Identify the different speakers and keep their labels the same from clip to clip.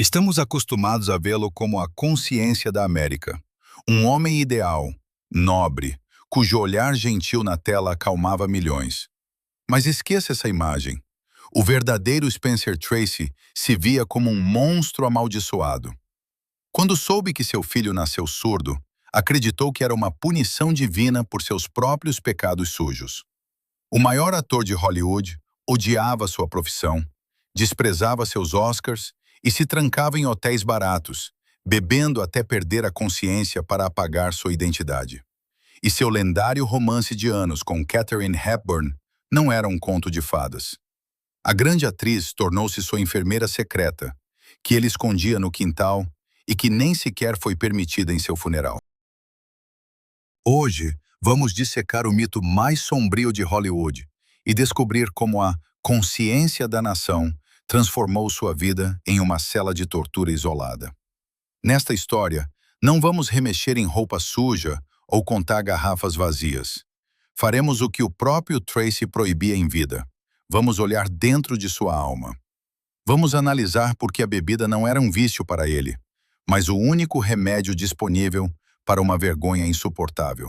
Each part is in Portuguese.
Speaker 1: Estamos acostumados a vê-lo como a consciência da América. Um homem ideal, nobre, cujo olhar gentil na tela acalmava milhões. Mas esqueça essa imagem. O verdadeiro Spencer Tracy se via como um monstro amaldiçoado. Quando soube que seu filho nasceu surdo, acreditou que era uma punição divina por seus próprios pecados sujos. O maior ator de Hollywood odiava sua profissão, desprezava seus Oscars e se trancava em hotéis baratos, bebendo até perder a consciência para apagar sua identidade. E seu lendário romance de anos com Katharine Hepburn não era um conto de fadas. A grande atriz tornou-se sua enfermeira secreta, que ele escondia no quintal e que nem sequer foi permitida em seu funeral. Hoje, vamos dissecar o mito mais sombrio de Hollywood e descobrir como a consciência da nação transformou sua vida em uma cela de tortura isolada. Nesta história, não vamos remexer em roupa suja ou contar garrafas vazias. Faremos o que o próprio Tracy proibia em vida. Vamos olhar dentro de sua alma. Vamos analisar por que a bebida não era um vício para ele, mas o único remédio disponível para uma vergonha insuportável.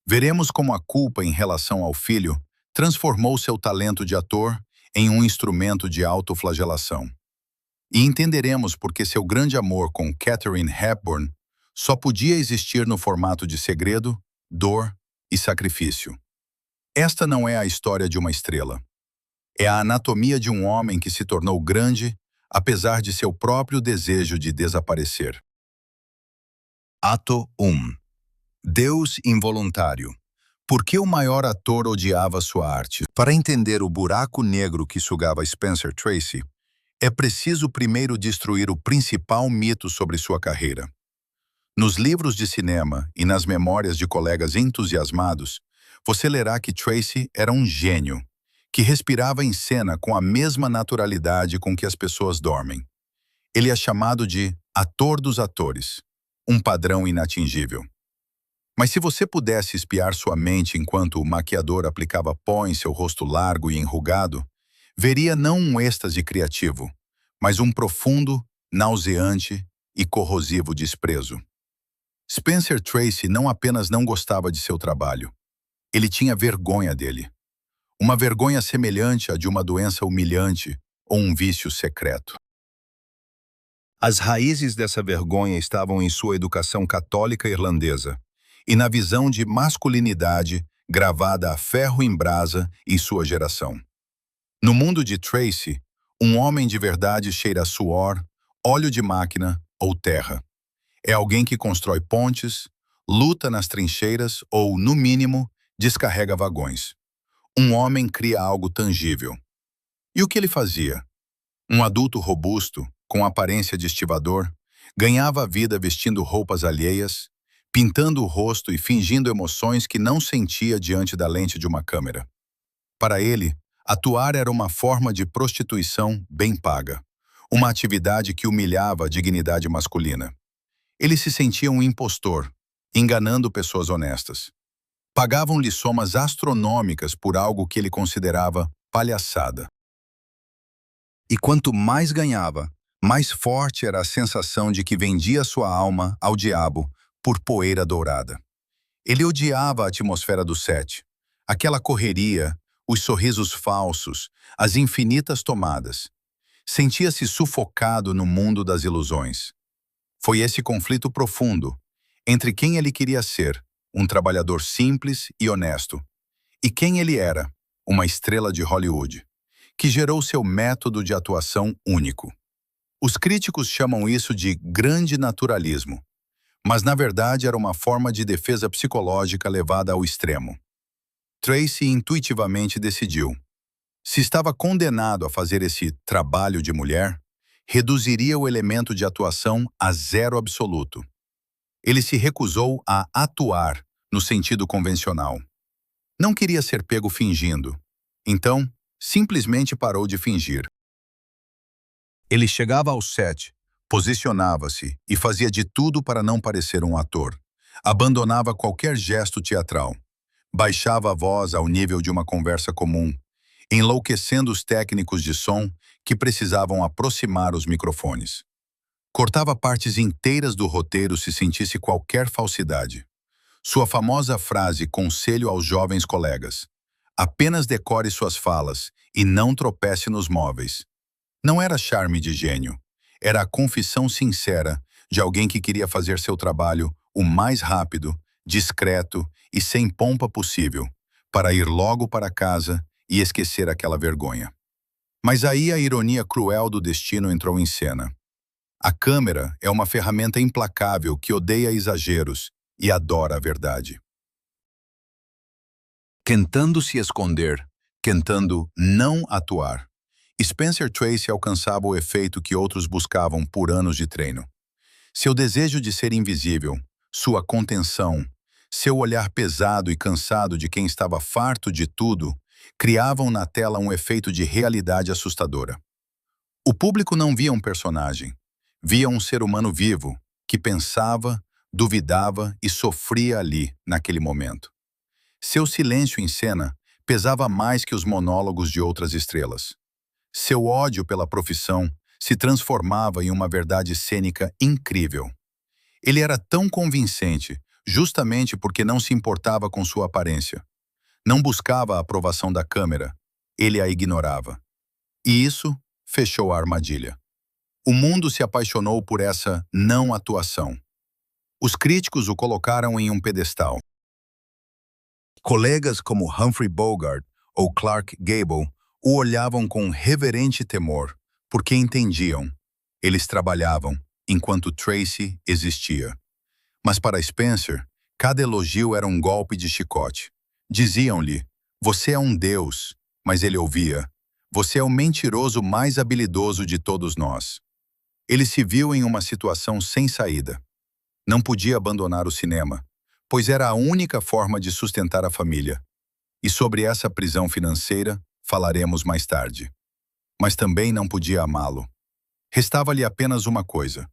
Speaker 1: Veremos como a culpa em relação ao filho transformou seu talento de ator em um instrumento de autoflagelação. E entenderemos por que seu grande amor com Katharine Hepburn só podia existir no formato de segredo, dor e sacrifício. Esta não é a história de uma estrela. É a anatomia de um homem que se tornou grande apesar de seu próprio desejo de desaparecer. Ato 1. Deus involuntário. Por que o maior ator odiava sua arte? Para entender o buraco negro que sugava Spencer Tracy, é preciso primeiro destruir o principal mito sobre sua carreira. Nos livros de cinema e nas memórias de colegas entusiasmados, você lerá que Tracy era um gênio, que respirava em cena com a mesma naturalidade com que as pessoas dormem. Ele é chamado de ator dos atores, um padrão inatingível. Mas se você pudesse espiar sua mente enquanto o maquiador aplicava pó em seu rosto largo e enrugado, veria não um êxtase criativo, mas um profundo, nauseante e corrosivo desprezo. Spencer Tracy não apenas não gostava de seu trabalho, ele tinha vergonha dele. Uma vergonha semelhante à de uma doença humilhante ou um vício secreto. As raízes dessa vergonha estavam em sua educação católica irlandesa e na visão de masculinidade gravada a ferro em brasa em sua geração. No mundo de Tracy, um homem de verdade cheira a suor, óleo de máquina ou terra. É alguém que constrói pontes, luta nas trincheiras ou, no mínimo, descarrega vagões. Um homem cria algo tangível. E o que ele fazia? Um adulto robusto, com aparência de estivador, ganhava a vida vestindo roupas alheias, pintando o rosto e fingindo emoções que não sentia diante da lente de uma câmera. Para ele, atuar era uma forma de prostituição bem paga, uma atividade que humilhava a dignidade masculina. Ele se sentia um impostor, enganando pessoas honestas. Pagavam-lhe somas astronômicas por algo que ele considerava palhaçada. E quanto mais ganhava, mais forte era a sensação de que vendia sua alma ao diabo por poeira dourada. Ele odiava a atmosfera do set, aquela correria, os sorrisos falsos, as infinitas tomadas. Sentia-se sufocado no mundo das ilusões. Foi esse conflito profundo entre quem ele queria ser, um trabalhador simples e honesto, e quem ele era, uma estrela de Hollywood, que gerou seu método de atuação único. Os críticos chamam isso de grande naturalismo, mas na verdade era uma forma de defesa psicológica levada ao extremo. Tracy intuitivamente decidiu. Se estava condenado a fazer esse trabalho de mulher, reduziria o elemento de atuação a zero absoluto. Ele se recusou a atuar no sentido convencional. Não queria ser pego fingindo. Então, simplesmente parou de fingir. Ele chegava ao set, posicionava-se e fazia de tudo para não parecer um ator. Abandonava qualquer gesto teatral. Baixava a voz ao nível de uma conversa comum, enlouquecendo os técnicos de som que precisavam aproximar os microfones. Cortava partes inteiras do roteiro se sentisse qualquer falsidade. Sua famosa frase conselho aos jovens colegas: apenas decore suas falas e não tropece nos móveis. Não era charme de gênio. Era a confissão sincera de alguém que queria fazer seu trabalho o mais rápido, discreto e sem pompa possível, para ir logo para casa e esquecer aquela vergonha. Mas aí a ironia cruel do destino entrou em cena. A câmera é uma ferramenta implacável que odeia exageros e adora a verdade. Tentando se esconder, tentando não atuar, Spencer Tracy alcançava o efeito que outros buscavam por anos de treino. Seu desejo de ser invisível, sua contenção, seu olhar pesado e cansado de quem estava farto de tudo, criavam na tela um efeito de realidade assustadora. O público não via um personagem, via um ser humano vivo, que pensava, duvidava e sofria ali, naquele momento. Seu silêncio em cena pesava mais que os monólogos de outras estrelas. Seu ódio pela profissão se transformava em uma verdade cênica incrível. Ele era tão convincente, justamente porque não se importava com sua aparência. Não buscava a aprovação da câmera, ele a ignorava. E isso fechou a armadilha. O mundo se apaixonou por essa não atuação. Os críticos o colocaram em um pedestal. Colegas como Humphrey Bogart ou Clark Gable o olhavam com reverente temor, porque entendiam. Eles trabalhavam, enquanto Tracy existia. Mas para Spencer, cada elogio era um golpe de chicote. Diziam-lhe, você é um deus, mas ele ouvia, você é o mentiroso mais habilidoso de todos nós. Ele se viu em uma situação sem saída. Não podia abandonar o cinema, pois era a única forma de sustentar a família. E sobre essa prisão financeira, falaremos mais tarde. Mas também não podia amá-lo. Restava-lhe apenas uma coisa.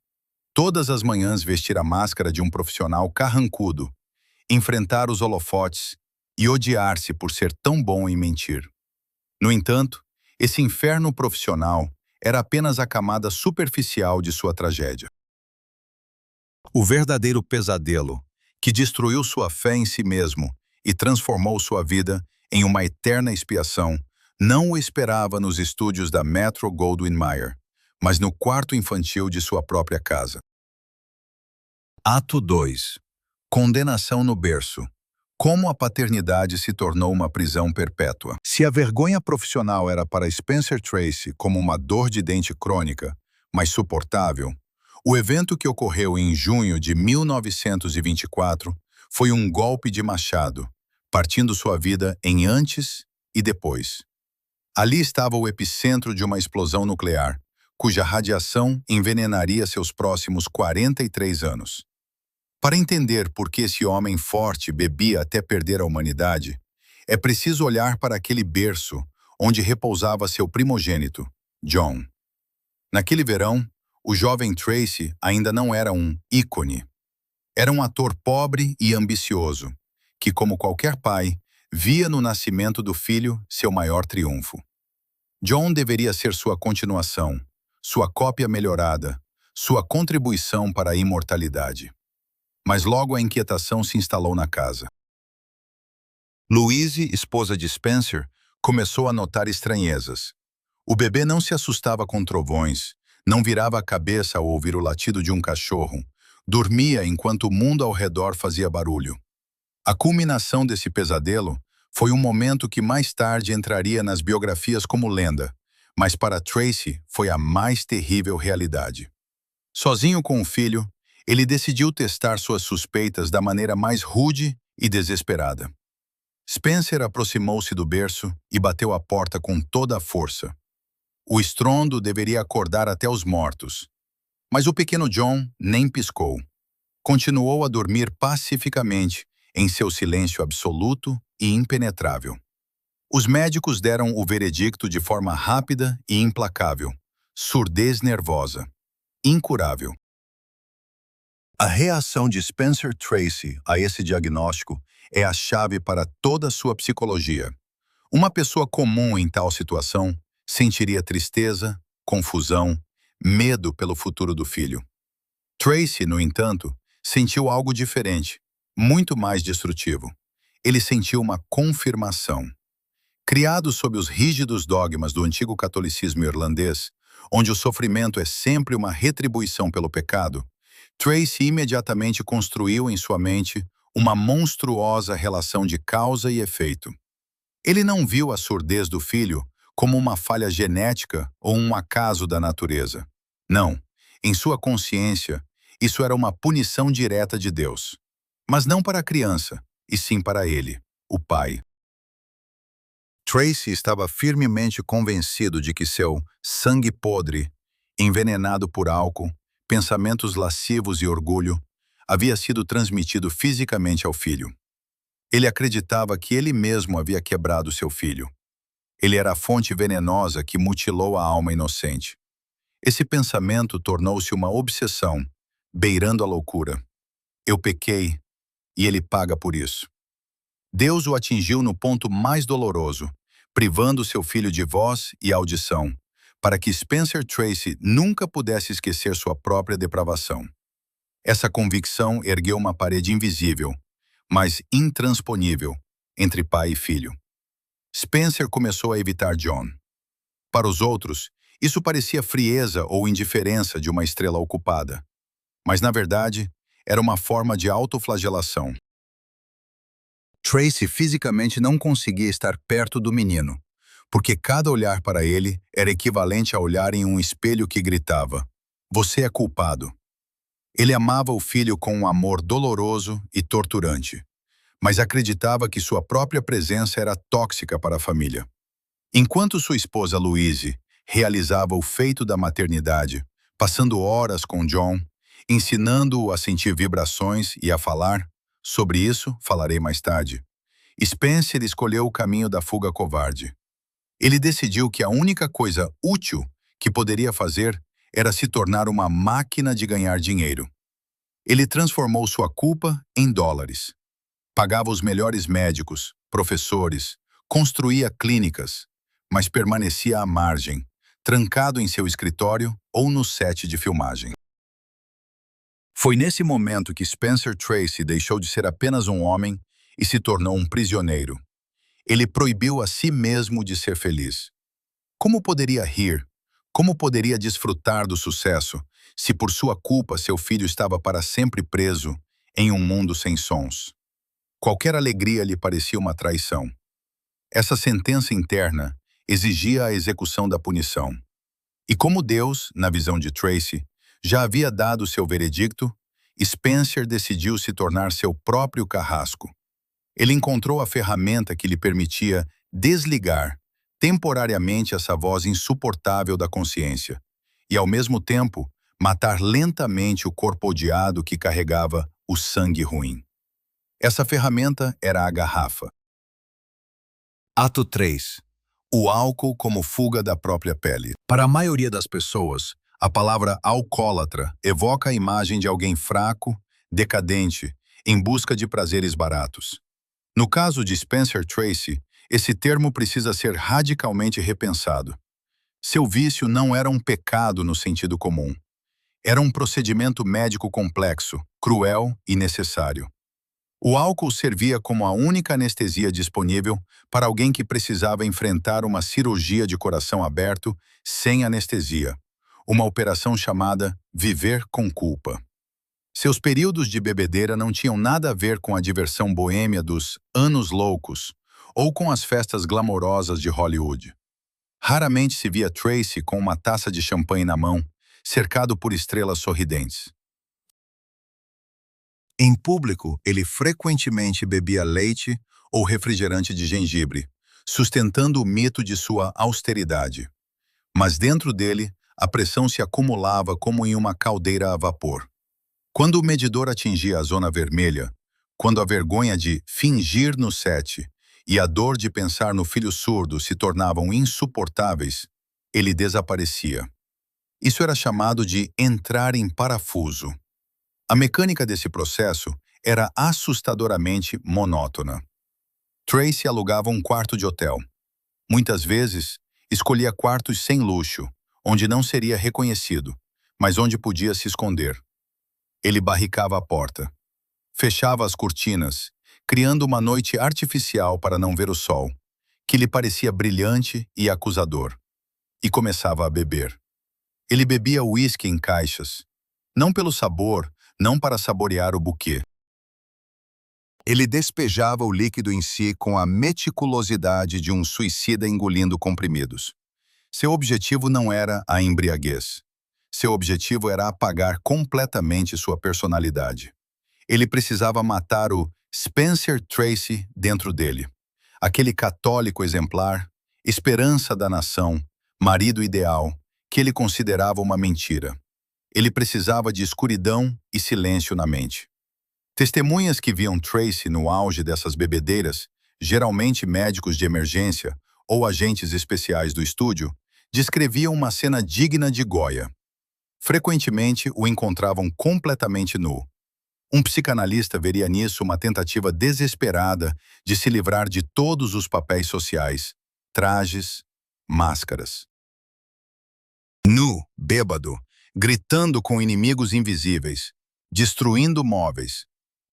Speaker 1: Todas as manhãs vestir a máscara de um profissional carrancudo, enfrentar os holofotes e odiar-se por ser tão bom em mentir. No entanto, esse inferno profissional era apenas a camada superficial de sua tragédia. O verdadeiro pesadelo, que destruiu sua fé em si mesmo e transformou sua vida em uma eterna expiação, não o esperava nos estúdios da Metro-Goldwyn-Mayer, mas no quarto infantil de sua própria casa. Ato 2. Condenação no berço. Como a paternidade se tornou uma prisão perpétua. Se a vergonha profissional era para Spencer Tracy como uma dor de dente crônica, mas suportável, o evento que ocorreu em junho de 1924 foi um golpe de machado, partindo sua vida em antes e depois. Ali estava o epicentro de uma explosão nuclear, cuja radiação envenenaria seus próximos 43 anos. Para entender por que esse homem forte bebia até perder a humanidade, é preciso olhar para aquele berço onde repousava seu primogênito, John. Naquele verão, o jovem Tracy ainda não era um ícone. Era um ator pobre e ambicioso, que, como qualquer pai, via no nascimento do filho seu maior triunfo. John deveria ser sua continuação, sua cópia melhorada, sua contribuição para a imortalidade. Mas logo a inquietação se instalou na casa. Louise, esposa de Spencer, começou a notar estranhezas. O bebê não se assustava com trovões, não virava a cabeça ao ouvir o latido de um cachorro, dormia enquanto o mundo ao redor fazia barulho. A culminação desse pesadelo foi um momento que mais tarde entraria nas biografias como lenda, mas para Tracy foi a mais terrível realidade. Sozinho com o filho, ele decidiu testar suas suspeitas da maneira mais rude e desesperada. Spencer aproximou-se do berço e bateu a porta com toda a força. O estrondo deveria acordar até os mortos. Mas o pequeno John nem piscou. Continuou a dormir pacificamente, em seu silêncio absoluto e impenetrável. Os médicos deram o veredicto de forma rápida e implacável. Surdez nervosa. Incurável. A reação de Spencer Tracy a esse diagnóstico é a chave para toda a sua psicologia. Uma pessoa comum em tal situação sentiria tristeza, confusão, medo pelo futuro do filho. Tracy, no entanto, sentiu algo diferente, muito mais destrutivo. Ele sentiu uma confirmação. Criado sob os rígidos dogmas do antigo catolicismo irlandês, onde o sofrimento é sempre uma retribuição pelo pecado, Tracy imediatamente construiu em sua mente uma monstruosa relação de causa e efeito. Ele não viu a surdez do filho como uma falha genética ou um acaso da natureza. Não, em sua consciência, isso era uma punição direta de Deus. Mas não para a criança, e sim para ele, o pai. Tracy estava firmemente convencido de que seu sangue podre, envenenado por álcool, pensamentos lascivos e orgulho, havia sido transmitido fisicamente ao filho. Ele acreditava que ele mesmo havia quebrado seu filho. Ele era a fonte venenosa que mutilou a alma inocente. Esse pensamento tornou-se uma obsessão, beirando a loucura. Eu pequei, e ele paga por isso. Deus o atingiu no ponto mais doloroso, privando seu filho de voz e audição, para que Spencer Tracy nunca pudesse esquecer sua própria depravação. Essa convicção ergueu uma parede invisível, mas intransponível, entre pai e filho. Spencer começou a evitar John. Para os outros, isso parecia frieza ou indiferença de uma estrela ocupada. Mas, na verdade, era uma forma de autoflagelação. Tracy fisicamente não conseguia estar perto do menino, porque cada olhar para ele era equivalente a olhar em um espelho que gritava: "Você é culpado." Ele amava o filho com um amor doloroso e torturante, mas acreditava que sua própria presença era tóxica para a família. Enquanto sua esposa Louise realizava o feito da maternidade, passando horas com John, ensinando-o a sentir vibrações e a falar, sobre isso falarei mais tarde, Spencer escolheu o caminho da fuga covarde. Ele decidiu que a única coisa útil que poderia fazer era se tornar uma máquina de ganhar dinheiro. Ele transformou sua culpa em dólares. Pagava os melhores médicos, professores, construía clínicas, mas permanecia à margem, trancado em seu escritório ou no set de filmagem. Foi nesse momento que Spencer Tracy deixou de ser apenas um homem e se tornou um prisioneiro. Ele proibiu a si mesmo de ser feliz. Como poderia rir? Como poderia desfrutar do sucesso se por sua culpa seu filho estava para sempre preso em um mundo sem sons? Qualquer alegria lhe parecia uma traição. Essa sentença interna exigia a execução da punição. E como Deus, na visão de Tracy, já havia dado seu veredicto, Spencer decidiu se tornar seu próprio carrasco. Ele encontrou a ferramenta que lhe permitia desligar temporariamente essa voz insuportável da consciência e, ao mesmo tempo, matar lentamente o corpo odiado que carregava o sangue ruim. Essa ferramenta era a garrafa. Ato 3. O álcool como fuga da própria pele. Para a maioria das pessoas, a palavra alcoólatra evoca a imagem de alguém fraco, decadente, em busca de prazeres baratos. No caso de Spencer Tracy, esse termo precisa ser radicalmente repensado. Seu vício não era um pecado no sentido comum. Era um procedimento médico complexo, cruel e necessário. O álcool servia como a única anestesia disponível para alguém que precisava enfrentar uma cirurgia de coração aberto sem anestesia, uma operação chamada viver com culpa. Seus períodos de bebedeira não tinham nada a ver com a diversão boêmia dos anos loucos ou com as festas glamourosas de Hollywood. Raramente se via Tracy com uma taça de champanhe na mão, cercado por estrelas sorridentes. Em público, ele frequentemente bebia leite ou refrigerante de gengibre, sustentando o mito de sua austeridade. Mas dentro dele, a pressão se acumulava como em uma caldeira a vapor. Quando o medidor atingia a zona vermelha, quando a vergonha de fingir no set e a dor de pensar no filho surdo se tornavam insuportáveis, ele desaparecia. Isso era chamado de entrar em parafuso. A mecânica desse processo era assustadoramente monótona. Tracy alugava um quarto de hotel. Muitas vezes, escolhia quartos sem luxo, onde não seria reconhecido, mas onde podia se esconder. Ele barricava a porta, fechava as cortinas, criando uma noite artificial para não ver o sol, que lhe parecia brilhante e acusador, e começava a beber. Ele bebia uísque em caixas, não pelo sabor, não para saborear o buquê. Ele despejava o líquido em si com a meticulosidade de um suicida engolindo comprimidos. Seu objetivo não era a embriaguez. Seu objetivo era apagar completamente sua personalidade. Ele precisava matar o Spencer Tracy dentro dele. Aquele católico exemplar, esperança da nação, marido ideal, que ele considerava uma mentira. Ele precisava de escuridão e silêncio na mente. Testemunhas que viam Tracy no auge dessas bebedeiras, geralmente médicos de emergência ou agentes especiais do estúdio, descreviam uma cena digna de Goya. Frequentemente o encontravam completamente nu. Um psicanalista veria nisso uma tentativa desesperada de se livrar de todos os papéis sociais, trajes, máscaras. Nu, bêbado, gritando com inimigos invisíveis, destruindo móveis.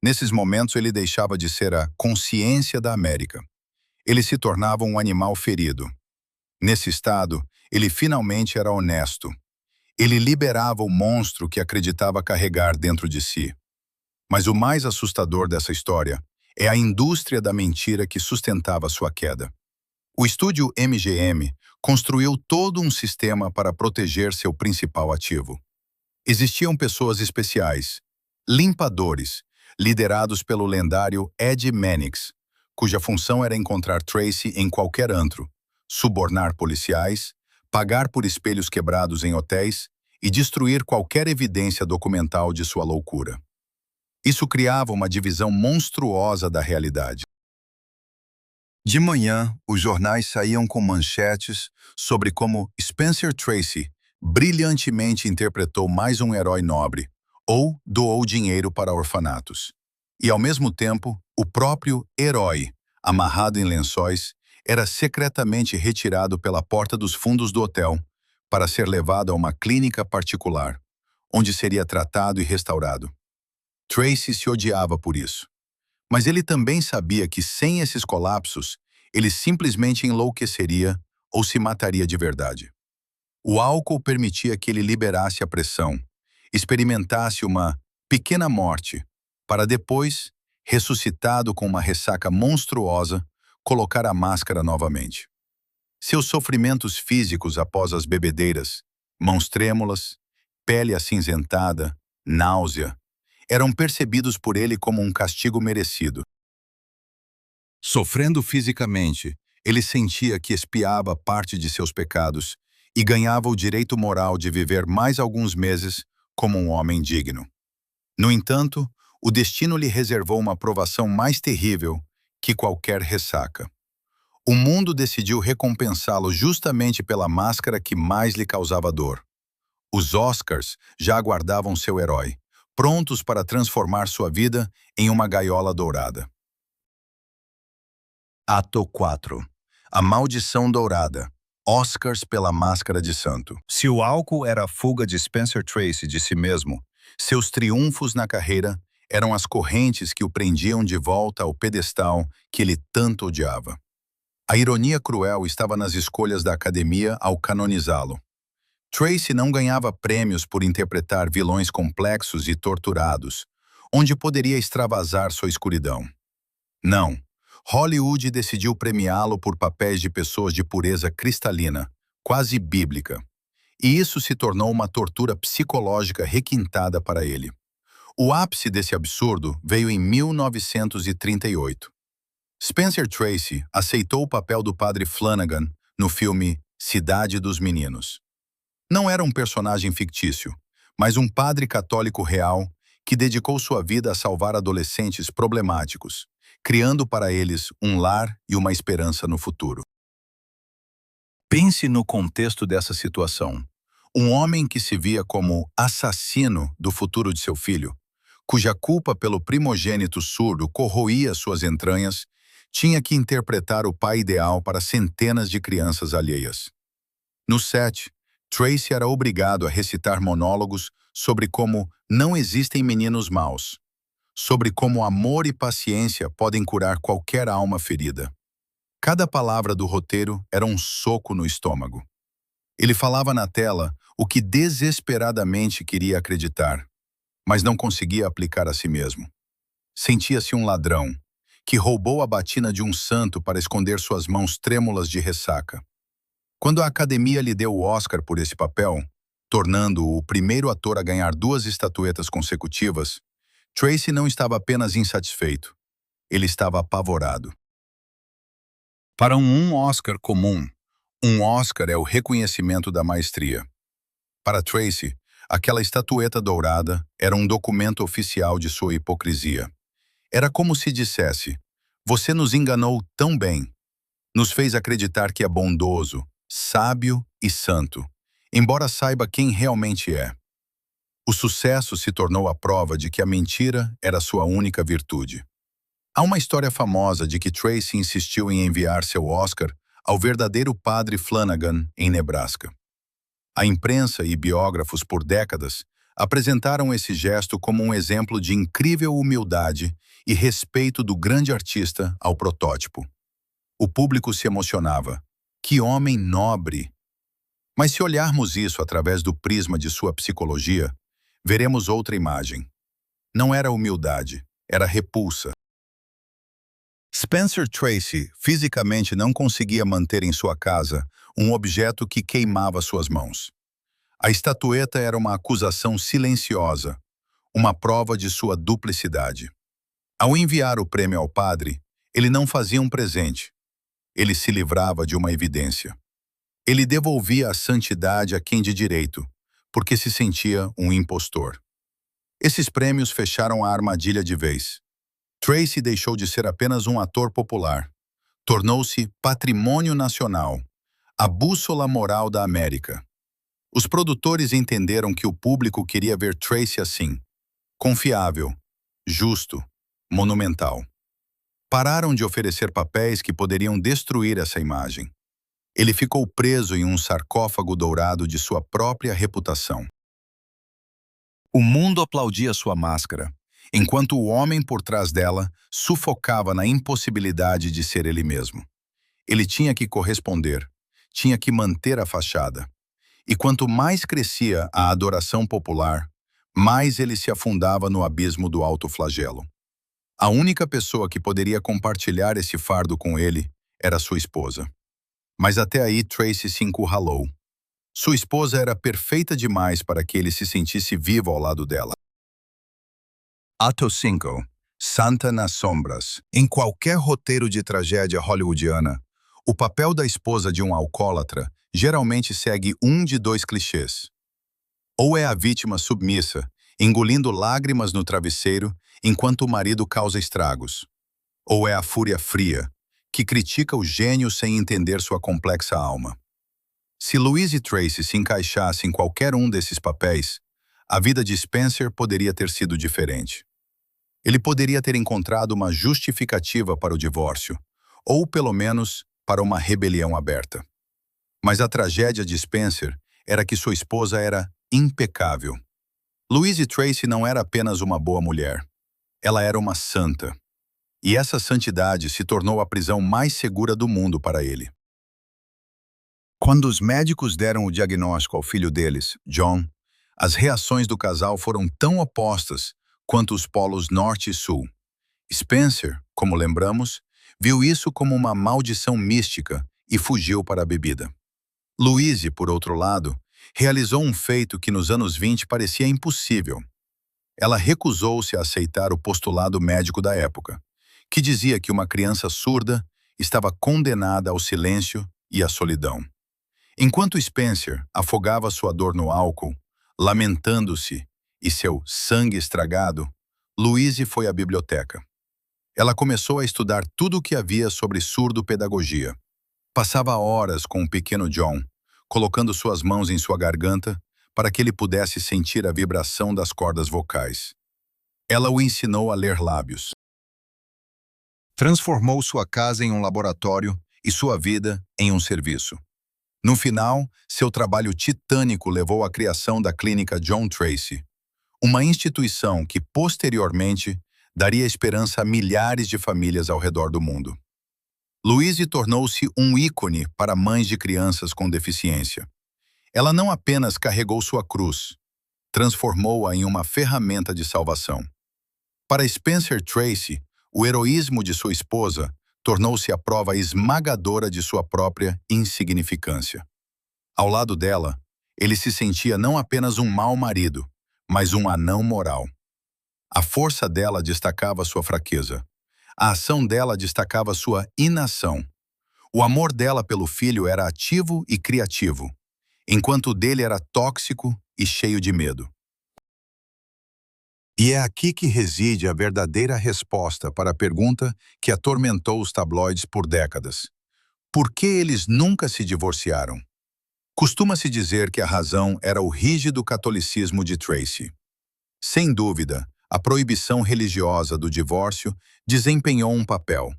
Speaker 1: Nesses momentos ele deixava de ser a consciência da América. Ele se tornava um animal ferido. Nesse estado, ele finalmente era honesto. Ele liberava o monstro que acreditava carregar dentro de si. Mas o mais assustador dessa história é a indústria da mentira que sustentava sua queda. O estúdio MGM construiu todo um sistema para proteger seu principal ativo. Existiam pessoas especiais, limpadores, liderados pelo lendário Ed Mannix, cuja função era encontrar Tracy em qualquer antro, subornar policiais, pagar por espelhos quebrados em hotéis e destruir qualquer evidência documental de sua loucura. Isso criava uma divisão monstruosa da realidade. De manhã, os jornais saíam com manchetes sobre como Spencer Tracy brilhantemente interpretou mais um herói nobre ou doou dinheiro para orfanatos. E, ao mesmo tempo, o próprio herói, amarrado em lençóis, era secretamente retirado pela porta dos fundos do hotel para ser levado a uma clínica particular, onde seria tratado e restaurado. Tracy se odiava por isso. Mas ele também sabia que, sem esses colapsos, ele simplesmente enlouqueceria ou se mataria de verdade. O álcool permitia que ele liberasse a pressão, experimentasse uma pequena morte, para depois, ressuscitado com uma ressaca monstruosa, colocar a máscara novamente. Seus sofrimentos físicos após as bebedeiras, mãos trêmulas, pele acinzentada, náusea, eram percebidos por ele como um castigo merecido. Sofrendo fisicamente, ele sentia que expiava parte de seus pecados e ganhava o direito moral de viver mais alguns meses como um homem digno. No entanto, o destino lhe reservou uma provação mais terrível que qualquer ressaca. O mundo decidiu recompensá-lo justamente pela máscara que mais lhe causava dor. Os Oscars já aguardavam seu herói, prontos para transformar sua vida em uma gaiola dourada. Ato 4. A Maldição Dourada. Oscars pela Máscara de Santo. Se o álcool era a fuga de Spencer Tracy de si mesmo, seus triunfos na carreira eram as correntes que o prendiam de volta ao pedestal que ele tanto odiava. A ironia cruel estava nas escolhas da academia ao canonizá-lo. Tracy não ganhava prêmios por interpretar vilões complexos e torturados, onde poderia extravasar sua escuridão. Não, Hollywood decidiu premiá-lo por papéis de pessoas de pureza cristalina, quase bíblica. E isso se tornou uma tortura psicológica requintada para ele. O ápice desse absurdo veio em 1938. Spencer Tracy aceitou o papel do padre Flanagan no filme Cidade dos Meninos. Não era um personagem fictício, mas um padre católico real que dedicou sua vida a salvar adolescentes problemáticos, criando para eles um lar e uma esperança no futuro. Pense no contexto dessa situação. Um homem que se via como assassino do futuro de seu filho, cuja culpa pelo primogênito surdo corroía suas entranhas, tinha que interpretar o pai ideal para centenas de crianças alheias. No set, Tracy era obrigado a recitar monólogos sobre como não existem meninos maus, sobre como amor e paciência podem curar qualquer alma ferida. Cada palavra do roteiro era um soco no estômago. Ele falava na tela o que desesperadamente queria acreditar, mas não conseguia aplicar a si mesmo. Sentia-se um ladrão, que roubou a batina de um santo para esconder suas mãos trêmulas de ressaca. Quando a academia lhe deu o Oscar por esse papel, tornando-o o primeiro ator a ganhar 2 estatuetas consecutivas, Tracy não estava apenas insatisfeito, ele estava apavorado. Para um Oscar comum, um Oscar é o reconhecimento da maestria. Para Tracy, aquela estatueta dourada era um documento oficial de sua hipocrisia. Era como se dissesse: você nos enganou tão bem, nos fez acreditar que é bondoso, sábio e santo, embora saiba quem realmente é. O sucesso se tornou a prova de que a mentira era sua única virtude. Há uma história famosa de que Tracy insistiu em enviar seu Oscar ao verdadeiro padre Flanagan, em Nebraska. A imprensa e biógrafos por décadas apresentaram esse gesto como um exemplo de incrível humildade e respeito do grande artista ao protótipo. O público se emocionava. Que homem nobre! Mas se olharmos isso através do prisma de sua psicologia, veremos outra imagem. Não era humildade, era repulsa. Spencer Tracy fisicamente não conseguia manter em sua casa um objeto que queimava suas mãos. A estatueta era uma acusação silenciosa, uma prova de sua duplicidade. Ao enviar o prêmio ao padre, ele não fazia um presente. Ele se livrava de uma evidência. Ele devolvia a santidade a quem de direito, porque se sentia um impostor. Esses prêmios fecharam a armadilha de vez. Tracy deixou de ser apenas um ator popular. Tornou-se patrimônio nacional, a bússola moral da América. Os produtores entenderam que o público queria ver Tracy assim: confiável, justo, monumental. Pararam de oferecer papéis que poderiam destruir essa imagem. Ele ficou preso em um sarcófago dourado de sua própria reputação. O mundo aplaudia sua máscara, enquanto o homem por trás dela sufocava na impossibilidade de ser ele mesmo. Ele tinha que corresponder, tinha que manter a fachada. E quanto mais crescia a adoração popular, mais ele se afundava no abismo do autoflagelo. A única pessoa que poderia compartilhar esse fardo com ele era sua esposa. Mas até aí Tracy se encurralou. Sua esposa era perfeita demais para que ele se sentisse vivo ao lado dela. Ato 5. Santa nas sombras. Em qualquer roteiro de tragédia hollywoodiana, o papel da esposa de um alcoólatra geralmente segue um de 2 clichês. Ou é a vítima submissa, engolindo lágrimas no travesseiro enquanto o marido causa estragos. Ou é a fúria fria, que critica o gênio sem entender sua complexa alma. Se Louise Tracy se encaixasse em qualquer um desses papéis, a vida de Spencer poderia ter sido diferente. Ele poderia ter encontrado uma justificativa para o divórcio, ou pelo menos para uma rebelião aberta. Mas a tragédia de Spencer era que sua esposa era impecável. Louise Tracy não era apenas uma boa mulher. Ela era uma santa. E essa santidade se tornou a prisão mais segura do mundo para ele. Quando os médicos deram o diagnóstico ao filho deles, John, as reações do casal foram tão opostas quanto os polos norte e sul. Spencer, como lembramos, viu isso como uma maldição mística e fugiu para a bebida. Louise, por outro lado, realizou um feito que nos anos 20 parecia impossível. Ela recusou-se a aceitar o postulado médico da época, que dizia que uma criança surda estava condenada ao silêncio e à solidão. Enquanto Spencer afogava sua dor no álcool, lamentando-se e seu sangue estragado, Louise foi à biblioteca. Ela começou a estudar tudo o que havia sobre surdo-pedagogia. Passava horas com o pequeno John, colocando suas mãos em sua garganta para que ele pudesse sentir a vibração das cordas vocais. Ela o ensinou a ler lábios. Transformou sua casa em um laboratório e sua vida em um serviço. No final, seu trabalho titânico levou à criação da Clínica John Tracy, uma instituição que, posteriormente, daria esperança a milhares de famílias ao redor do mundo. Louise tornou-se um ícone para mães de crianças com deficiência. Ela não apenas carregou sua cruz, transformou-a em uma ferramenta de salvação. Para Spencer Tracy, o heroísmo de sua esposa tornou-se a prova esmagadora de sua própria insignificância. Ao lado dela, ele se sentia não apenas um mau marido, mas um anão moral. A força dela destacava sua fraqueza. A ação dela destacava sua inação. O amor dela pelo filho era ativo e criativo, enquanto o dele era tóxico e cheio de medo. E é aqui que reside a verdadeira resposta para a pergunta que atormentou os tabloides por décadas. Por que eles nunca se divorciaram? Costuma-se dizer que a razão era o rígido catolicismo de Tracy. Sem dúvida, a proibição religiosa do divórcio desempenhou um papel,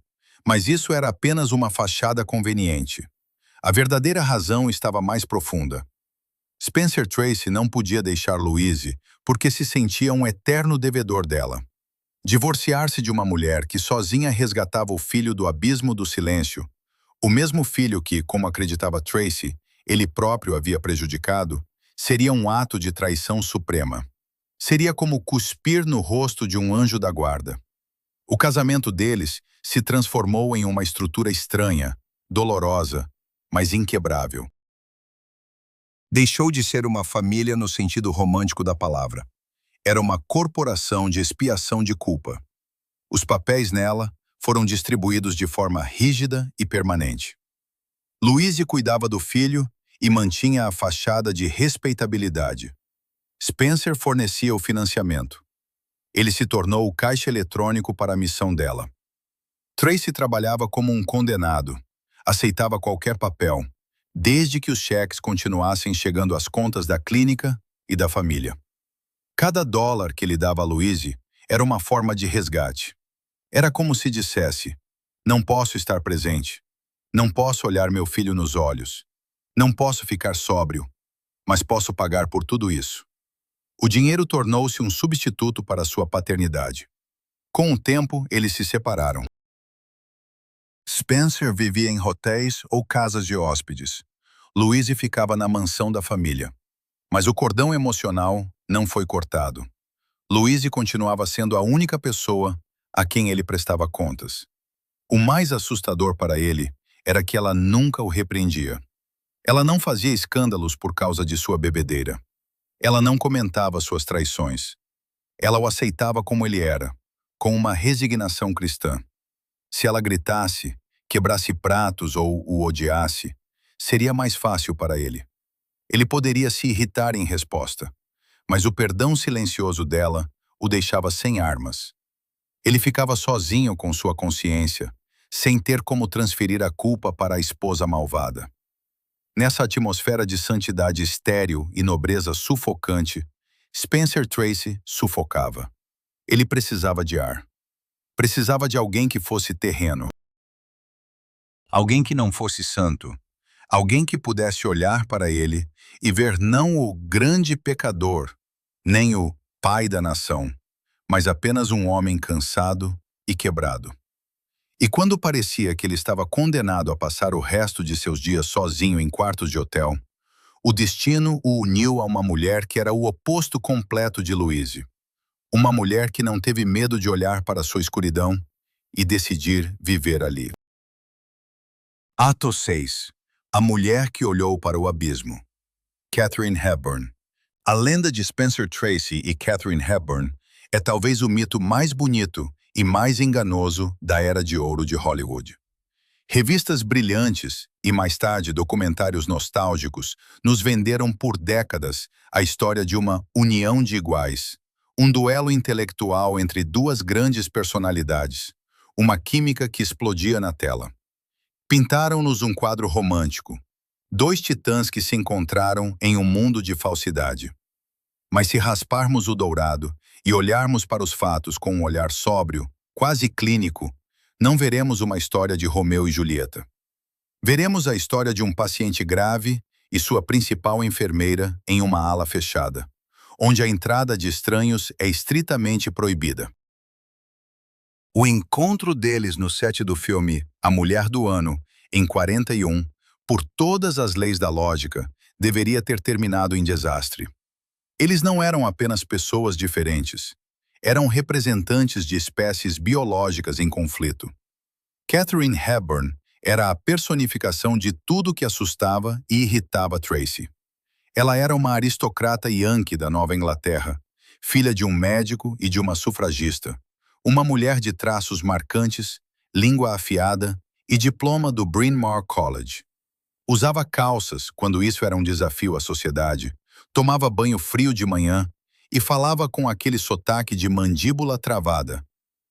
Speaker 1: mas isso era apenas uma fachada conveniente. A verdadeira razão estava mais profunda. Spencer Tracy não podia deixar Louise porque se sentia um eterno devedor dela. Divorciar-se de uma mulher que sozinha resgatava o filho do abismo do silêncio, o mesmo filho que, como acreditava Tracy, ele próprio havia prejudicado, seria um ato de traição suprema. Seria como cuspir no rosto de um anjo da guarda. O casamento deles se transformou em uma estrutura estranha, dolorosa, mas inquebrável. Deixou de ser uma família no sentido romântico da palavra. Era uma corporação de expiação de culpa. Os papéis nela foram distribuídos de forma rígida e permanente. Louise cuidava do filho e mantinha a fachada de respeitabilidade. Spencer fornecia o financiamento. Ele se tornou o caixa eletrônico para a missão dela. Tracy trabalhava como um condenado, aceitava qualquer papel, desde que os cheques continuassem chegando às contas da clínica e da família. Cada dólar que ele dava a Louise era uma forma de resgate. Era como se dissesse: não posso estar presente, não posso olhar meu filho nos olhos, não posso ficar sóbrio, mas posso pagar por tudo isso. O dinheiro tornou-se um substituto para sua paternidade. Com o tempo, eles se separaram. Spencer vivia em hotéis ou casas de hóspedes. Louise ficava na mansão da família. Mas o cordão emocional não foi cortado. Louise continuava sendo a única pessoa a quem ele prestava contas. O mais assustador para ele era que ela nunca o repreendia. Ela não fazia escândalos por causa de sua bebedeira. Ela não comentava suas traições. Ela o aceitava como ele era, com uma resignação cristã. Se ela gritasse, quebrasse pratos ou o odiasse, seria mais fácil para ele. Ele poderia se irritar em resposta, mas o perdão silencioso dela o deixava sem armas. Ele ficava sozinho com sua consciência, sem ter como transferir a culpa para a esposa malvada. Nessa atmosfera de santidade estéril e nobreza sufocante, Spencer Tracy sufocava. Ele precisava de ar. Precisava de alguém que fosse terreno. Alguém que não fosse santo. Alguém que pudesse olhar para ele e ver não o grande pecador, nem o pai da nação, mas apenas um homem cansado e quebrado. E quando parecia que ele estava condenado a passar o resto de seus dias sozinho em quartos de hotel, o destino o uniu a uma mulher que era o oposto completo de Louise. Uma mulher que não teve medo de olhar para sua escuridão e decidir viver ali. Ato 6. A mulher que olhou para o abismo. Katharine Hepburn. A lenda de Spencer Tracy e Katharine Hepburn é talvez o mito mais bonito e mais enganoso da era de ouro de Hollywood. Revistas brilhantes e, mais tarde, documentários nostálgicos nos venderam por décadas a história de uma união de iguais, um duelo intelectual entre duas grandes personalidades, uma química que explodia na tela. Pintaram-nos um quadro romântico, dois titãs que se encontraram em um mundo de falsidade. Mas se rasparmos o dourado e olharmos para os fatos com um olhar sóbrio, quase clínico, não veremos uma história de Romeu e Julieta. Veremos a história de um paciente grave e sua principal enfermeira em uma ala fechada, onde a entrada de estranhos é estritamente proibida. O encontro deles no set do filme A Mulher do Ano, em 41, por todas as leis da lógica, deveria ter terminado em desastre. Eles não eram apenas pessoas diferentes. Eram representantes de espécies biológicas em conflito. Katharine Hepburn era a personificação de tudo que assustava e irritava Tracy. Ela era uma aristocrata yankee da Nova Inglaterra, filha de um médico e de uma sufragista, uma mulher de traços marcantes, língua afiada e diploma do Bryn Mawr College. Usava calças quando isso era um desafio à sociedade, tomava banho frio de manhã e falava com aquele sotaque de mandíbula travada,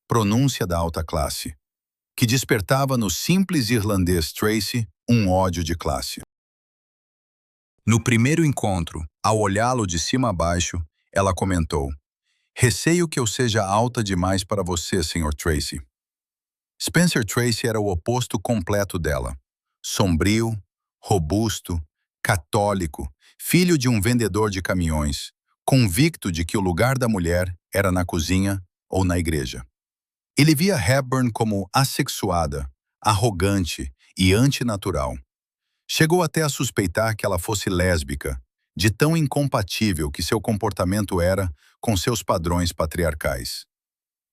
Speaker 1: pronúncia da alta classe, que despertava no simples irlandês Tracy um ódio de classe. No primeiro encontro, ao olhá-lo de cima a baixo, ela comentou: "Receio que eu seja alta demais para você, Sr. Tracy." Spencer Tracy era o oposto completo dela. Sombrio, robusto, católico, filho de um vendedor de caminhões, convicto de que o lugar da mulher era na cozinha ou na igreja. Ele via Hepburn como assexuada, arrogante e antinatural. Chegou até a suspeitar que ela fosse lésbica, de tão incompatível que seu comportamento era com seus padrões patriarcais.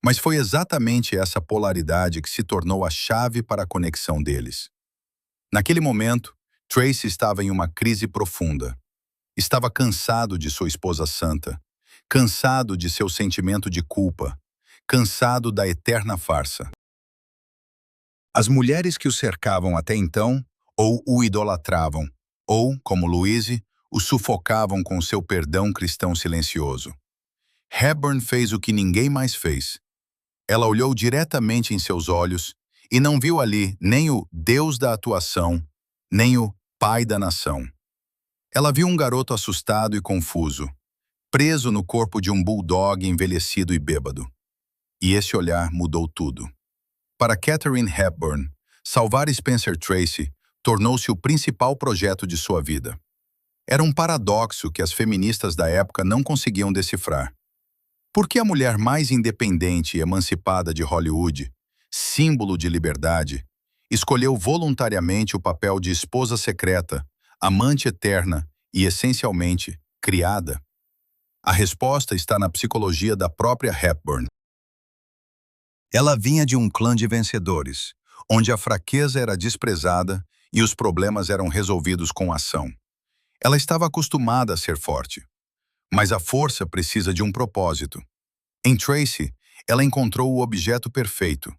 Speaker 1: Mas foi exatamente essa polaridade que se tornou a chave para a conexão deles. Naquele momento, Tracy estava em uma crise profunda. Estava cansado de sua esposa santa, cansado de seu sentimento de culpa, cansado da eterna farsa. As mulheres que o cercavam até então, ou o idolatravam, ou, como Louise, o sufocavam com seu perdão cristão silencioso. Hepburn fez o que ninguém mais fez. Ela olhou diretamente em seus olhos e não viu ali nem o Deus da atuação, nem o Pai da nação. Ela viu um garoto assustado e confuso, preso no corpo de um bulldog envelhecido e bêbado. E esse olhar mudou tudo. Para Katharine Hepburn, salvar Spencer Tracy tornou-se o principal projeto de sua vida. Era um paradoxo que as feministas da época não conseguiam decifrar. Por que a mulher mais independente e emancipada de Hollywood, símbolo de liberdade, escolheu voluntariamente o papel de esposa secreta, amante eterna e, essencialmente, criada? A resposta está na psicologia da própria Hepburn. Ela vinha de um clã de vencedores, onde a fraqueza era desprezada e os problemas eram resolvidos com ação. Ela estava acostumada a ser forte. Mas a força precisa de um propósito. Em Tracy, ela encontrou o objeto perfeito,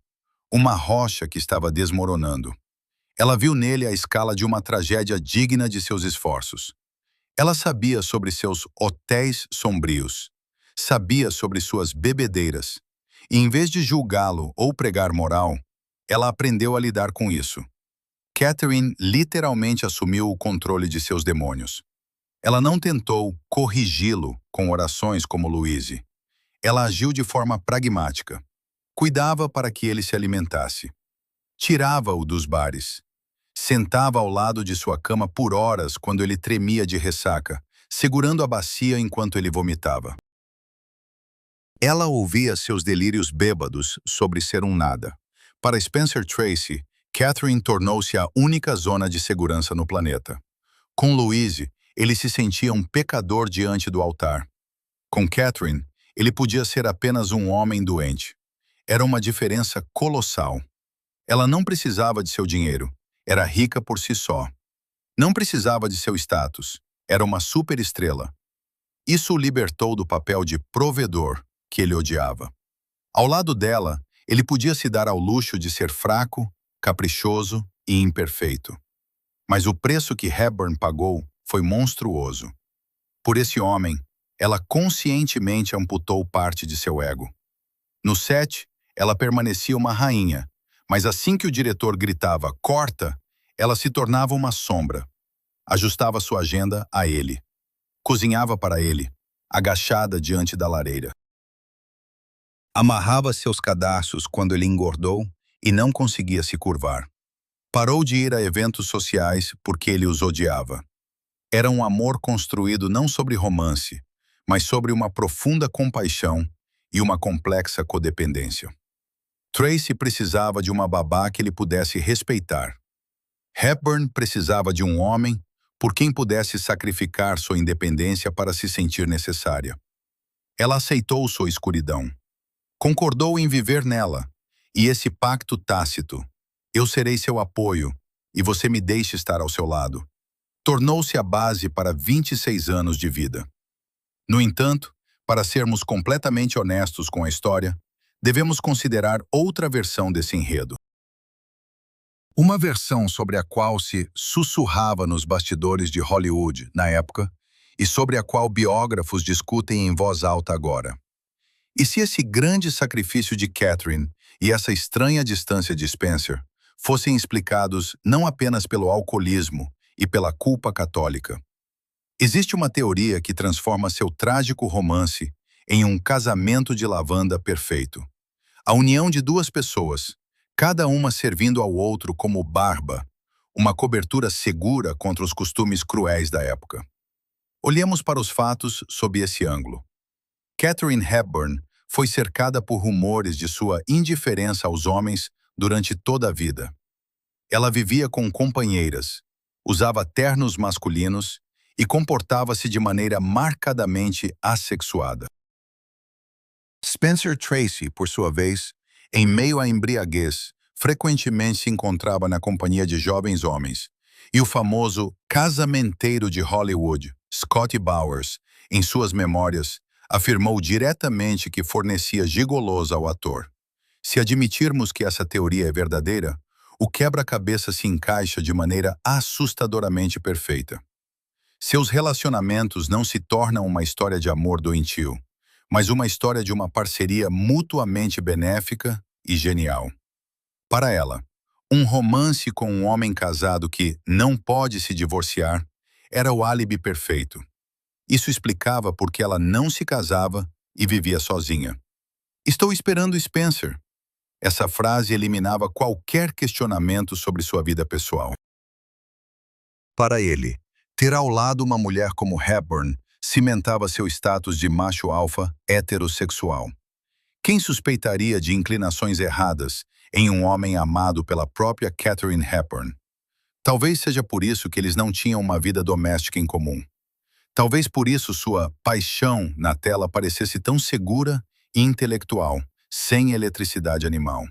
Speaker 1: uma rocha que estava desmoronando. Ela viu nele a escala de uma tragédia digna de seus esforços. Ela sabia sobre seus hotéis sombrios, sabia sobre suas bebedeiras, e em vez de julgá-lo ou pregar moral, ela aprendeu a lidar com isso. Katharine literalmente assumiu o controle de seus demônios. Ela não tentou corrigi-lo com orações como Louise. Ela agiu de forma pragmática. Cuidava para que ele se alimentasse. Tirava-o dos bares. Sentava ao lado de sua cama por horas quando ele tremia de ressaca, segurando a bacia enquanto ele vomitava. Ela ouvia seus delírios bêbados sobre ser um nada. Para Spencer Tracy, Katharine tornou-se a única zona de segurança no planeta. Com Louise, ele se sentia um pecador diante do altar. Com Katharine, ele podia ser apenas um homem doente. Era uma diferença colossal. Ela não precisava de seu dinheiro. Era rica por si só. Não precisava de seu status. Era uma superestrela. Isso o libertou do papel de provedor que ele odiava. Ao lado dela, ele podia se dar ao luxo de ser fraco, caprichoso e imperfeito. Mas o preço que Hepburn pagou foi monstruoso. Por esse homem, ela conscientemente amputou parte de seu ego. No set, ela permanecia uma rainha, mas assim que o diretor gritava "corta", ela se tornava uma sombra. Ajustava sua agenda a ele. Cozinhava para ele, agachada diante da lareira. Amarrava seus cadarços quando ele engordou e não conseguia se curvar. Parou de ir a eventos sociais porque ele os odiava. Era um amor construído não sobre romance, mas sobre uma profunda compaixão e uma complexa codependência. Tracy precisava de uma babá que ele pudesse respeitar. Hepburn precisava de um homem por quem pudesse sacrificar sua independência para se sentir necessária. Ela aceitou sua escuridão. Concordou em viver nela, e esse pacto tácito, eu serei seu apoio e você me deixe estar ao seu lado, tornou-se a base para 26 anos de vida. No entanto, para sermos completamente honestos com a história, devemos considerar outra versão desse enredo. Uma versão sobre a qual se sussurrava nos bastidores de Hollywood na época e sobre a qual biógrafos discutem em voz alta agora. E se esse grande sacrifício de Catherine e essa estranha distância de Spencer fossem explicados não apenas pelo alcoolismo e pela culpa católica? Existe uma teoria que transforma seu trágico romance em um casamento de lavanda perfeito. A união de duas pessoas, cada uma servindo ao outro como barba, uma cobertura segura contra os costumes cruéis da época. Olhemos para os fatos sob esse ângulo. Katharine Hepburn foi cercada por rumores de sua indiferença aos homens durante toda a vida. Ela vivia com companheiras, usava ternos masculinos e comportava-se de maneira marcadamente assexuada. Spencer Tracy, por sua vez, em meio à embriaguez, frequentemente se encontrava na companhia de jovens homens, e o famoso casamenteiro de Hollywood, Scotty Bowers, em suas memórias, afirmou diretamente que fornecia gigolôs ao ator. Se admitirmos que essa teoria é verdadeira, o quebra-cabeça se encaixa de maneira assustadoramente perfeita. Seus relacionamentos não se tornam uma história de amor doentio, mas uma história de uma parceria mutuamente benéfica e genial. Para ela, um romance com um homem casado que não pode se divorciar era o álibi perfeito. Isso explicava por que ela não se casava e vivia sozinha. Estou esperando Spencer. Essa frase eliminava qualquer questionamento sobre sua vida pessoal. Para ele, ter ao lado uma mulher como Hepburn cimentava seu status de macho alfa heterossexual. Quem suspeitaria de inclinações erradas em um homem amado pela própria Katharine Hepburn? Talvez seja por isso que eles não tinham uma vida doméstica em comum. Talvez por isso sua paixão na tela parecesse tão segura e intelectual, sem eletricidade animal.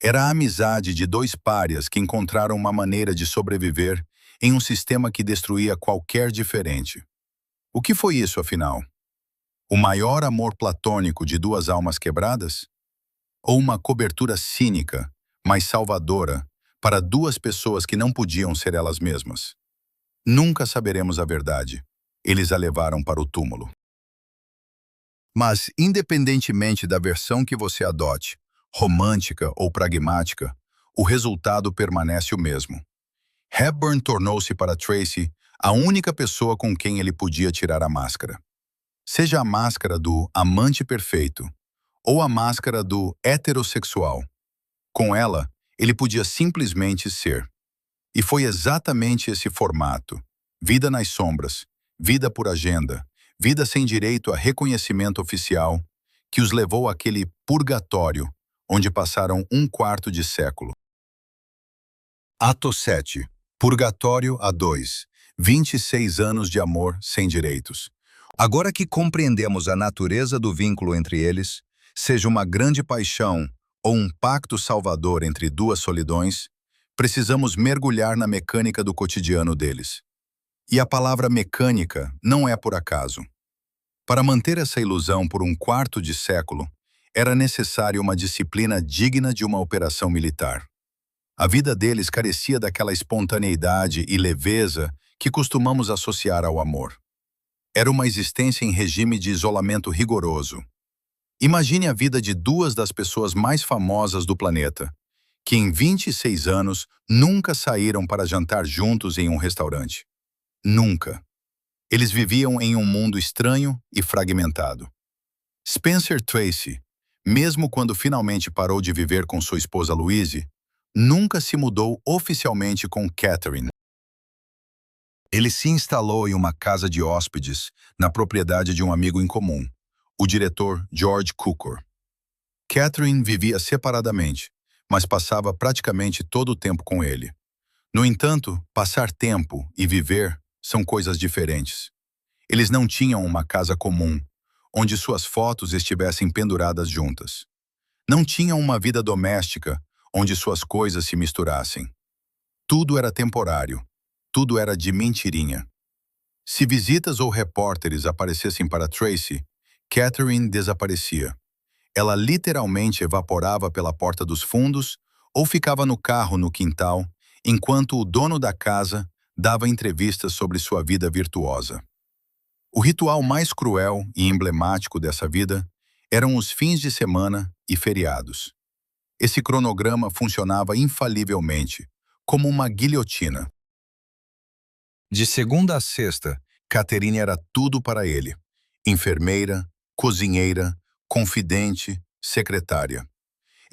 Speaker 1: Era a amizade de dois párias que encontraram uma maneira de sobreviver em um sistema que destruía qualquer diferente. O que foi isso, afinal? O maior amor platônico de duas almas quebradas? Ou uma cobertura cínica, mas salvadora, para duas pessoas que não podiam ser elas mesmas? Nunca saberemos a verdade. Eles a levaram para o túmulo. Mas, independentemente da versão que você adote, romântica ou pragmática, o resultado permanece o mesmo. Hepburn tornou-se para Tracy a única pessoa com quem ele podia tirar a máscara. Seja a máscara do amante perfeito ou a máscara do heterossexual. Com ela, ele podia simplesmente ser. E foi exatamente esse formato, vida nas sombras, vida por agenda, vida sem direito a reconhecimento oficial, que os levou àquele purgatório, onde passaram um quarto de século. Ato 7. Purgatório A2. 26 anos de amor sem direitos. Agora que compreendemos a natureza do vínculo entre eles, seja uma grande paixão ou um pacto salvador entre duas solidões, precisamos mergulhar na mecânica do cotidiano deles. E a palavra mecânica não é por acaso. Para manter essa ilusão por um quarto de século, era necessária uma disciplina digna de uma operação militar. A vida deles carecia daquela espontaneidade e leveza que costumamos associar ao amor. Era uma existência em regime de isolamento rigoroso. Imagine a vida de duas das pessoas mais famosas do planeta, que em 26 anos nunca saíram para jantar juntos em um restaurante. Nunca. Eles viviam em um mundo estranho e fragmentado. Spencer Tracy, mesmo quando finalmente parou de viver com sua esposa Louise, nunca se mudou oficialmente com Catherine. Ele se instalou em uma casa de hóspedes na propriedade de um amigo em comum, o diretor George Cukor. Catherine vivia separadamente, mas passava praticamente todo o tempo com ele. No entanto, passar tempo e viver são coisas diferentes. Eles não tinham uma casa comum, onde suas fotos estivessem penduradas juntas. Não tinham uma vida doméstica, onde suas coisas se misturassem. Tudo era temporário. Tudo era de mentirinha. Se visitas ou repórteres aparecessem para Tracy, Catherine desaparecia. Ela literalmente evaporava pela porta dos fundos ou ficava no carro no quintal, enquanto o dono da casa dava entrevistas sobre sua vida virtuosa. O ritual mais cruel e emblemático dessa vida eram os fins de semana e feriados. Esse cronograma funcionava infalivelmente, como uma guilhotina. De segunda a sexta, Catherine era tudo para ele. Enfermeira, cozinheira, confidente, secretária.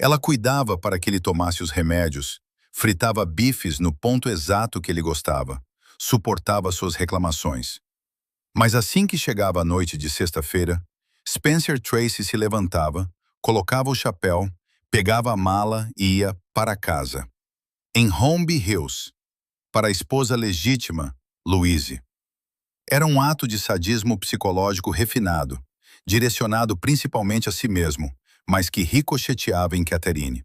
Speaker 1: Ela cuidava para que ele tomasse os remédios, fritava bifes no ponto exato que ele gostava, suportava suas reclamações. Mas assim que chegava a noite de sexta-feira, Spencer Tracy se levantava, colocava o chapéu, pegava a mala e ia para casa. Em Holmby Hills, para a esposa legítima, Louise. Era um ato de sadismo psicológico refinado, direcionado principalmente a si mesmo, mas que ricocheteava em Catherine.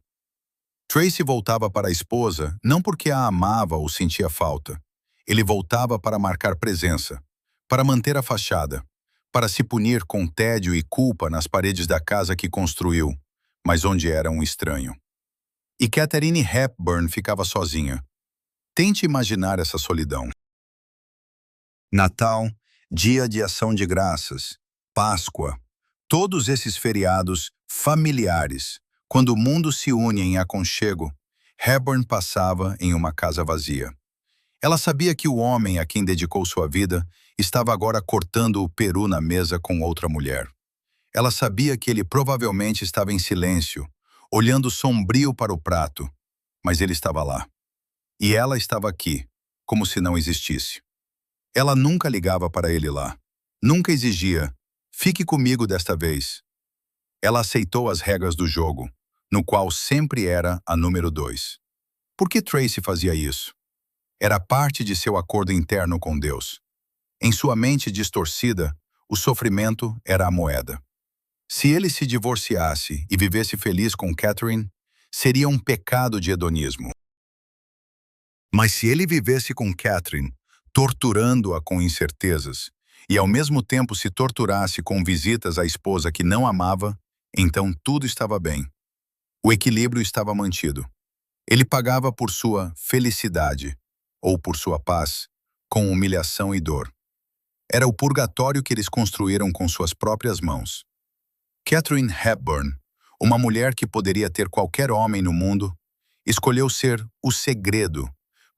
Speaker 1: Tracy voltava para a esposa não porque a amava ou sentia falta. Ele voltava para marcar presença, para manter a fachada, para se punir com tédio e culpa nas paredes da casa que construiu, mas onde era um estranho. E Catherine Hepburn ficava sozinha. Tente imaginar essa solidão. Natal, Dia de Ação de Graças, Páscoa, todos esses feriados familiares, quando o mundo se une em aconchego, Hepburn passava em uma casa vazia. Ela sabia que o homem a quem dedicou sua vida estava agora cortando o peru na mesa com outra mulher. Ela sabia que ele provavelmente estava em silêncio, olhando sombrio para o prato, mas ele estava lá. E ela estava aqui, como se não existisse. Ela nunca ligava para ele lá. Nunca exigia, fique comigo desta vez. Ela aceitou as regras do jogo, no qual sempre era a número 2. Por que Tracy fazia isso? Era parte de seu acordo interno com Deus. Em sua mente distorcida, o sofrimento era a moeda. Se ele se divorciasse e vivesse feliz com Catherine, seria um pecado de hedonismo. Mas se ele vivesse com Catherine, torturando-a com incertezas, e ao mesmo tempo se torturasse com visitas à esposa que não amava, então tudo estava bem. O equilíbrio estava mantido. Ele pagava por sua felicidade, ou por sua paz, com humilhação e dor. Era o purgatório que eles construíram com suas próprias mãos. Catherine Hepburn, uma mulher que poderia ter qualquer homem no mundo, escolheu ser o segredo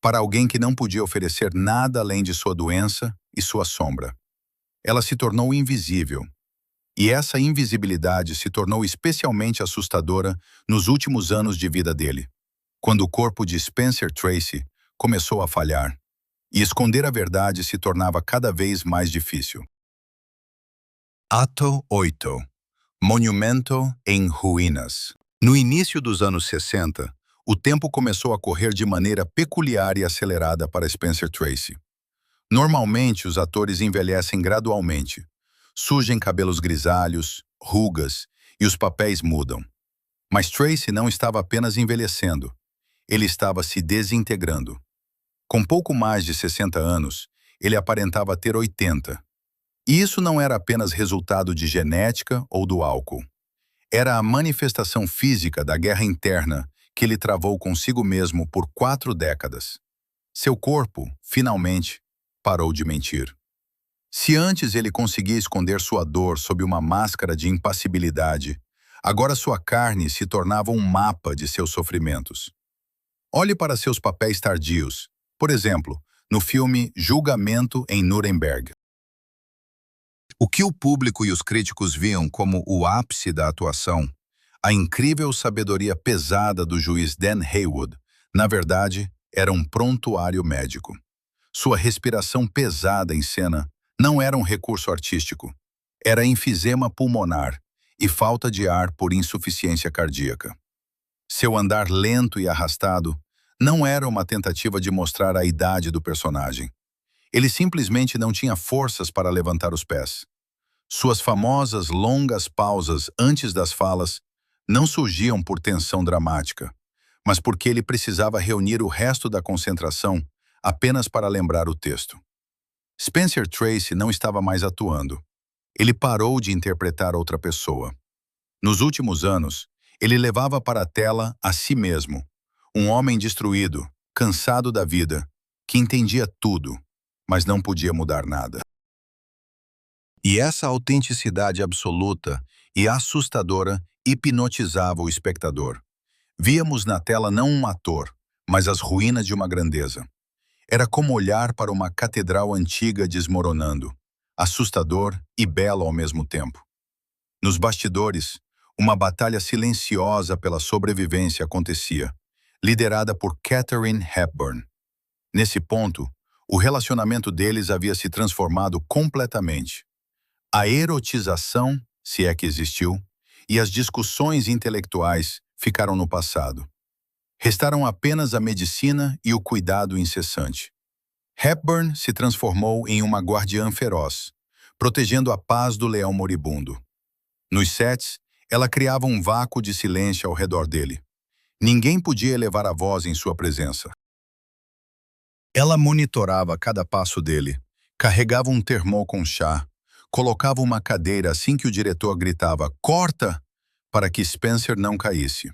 Speaker 1: para alguém que não podia oferecer nada além de sua doença e sua sombra. Ela se tornou invisível. E essa invisibilidade se tornou especialmente assustadora nos últimos anos de vida dele, quando o corpo de Spencer Tracy começou a falhar, e esconder a verdade se tornava cada vez mais difícil. Ato 8. Monumento em ruínas. No início dos anos 60, o tempo começou a correr de maneira peculiar e acelerada para Spencer Tracy. Normalmente, os atores envelhecem gradualmente. Surgem cabelos grisalhos, rugas, e os papéis mudam. Mas Tracy não estava apenas envelhecendo. Ele estava se desintegrando. Com pouco mais de 60 anos, ele aparentava ter 80. E isso não era apenas resultado de genética ou do álcool. Era a manifestação física da guerra interna que ele travou consigo mesmo por 4 décadas. Seu corpo, finalmente, parou de mentir. Se antes ele conseguia esconder sua dor sob uma máscara de impassibilidade, agora sua carne se tornava um mapa de seus sofrimentos. Olhe para seus papéis tardios, por exemplo, no filme Julgamento em Nuremberg. O que o público e os críticos viam como o ápice da atuação, a incrível sabedoria pesada do juiz Dan Haywood, Na verdade, era um prontuário médico. Sua respiração pesada em cena não era um recurso artístico. Era enfisema pulmonar e falta de ar por insuficiência cardíaca. Seu andar lento e arrastado não era uma tentativa de mostrar a idade do personagem. Ele simplesmente não tinha forças para levantar os pés. Suas famosas longas pausas antes das falas não surgiam por tensão dramática, mas porque ele precisava reunir o resto da concentração apenas para lembrar o texto. Spencer Tracy não estava mais atuando. Ele parou de interpretar outra pessoa. Nos últimos anos, ele levava para a tela a si mesmo, um homem destruído, cansado da vida, que entendia tudo, mas não podia mudar nada. E essa autenticidade absoluta e assustadora hipnotizava o espectador. Víamos na tela não um ator, mas as ruínas de uma grandeza. Era como olhar para uma catedral antiga desmoronando, assustador e belo ao mesmo tempo. Nos bastidores, uma batalha silenciosa pela sobrevivência acontecia, liderada por Katharine Hepburn. Nesse ponto, o relacionamento deles havia se transformado completamente. A erotização, se é que existiu, e as discussões intelectuais ficaram no passado. Restaram apenas a medicina e o cuidado incessante. Hepburn se transformou em uma guardiã feroz, protegendo a paz do leão moribundo. Nos sets, ela criava um vácuo de silêncio ao redor dele. Ninguém podia elevar a voz em sua presença. Ela monitorava cada passo dele, carregava um termô com chá, colocava uma cadeira assim que o diretor gritava "Corta!" para que Spencer não caísse.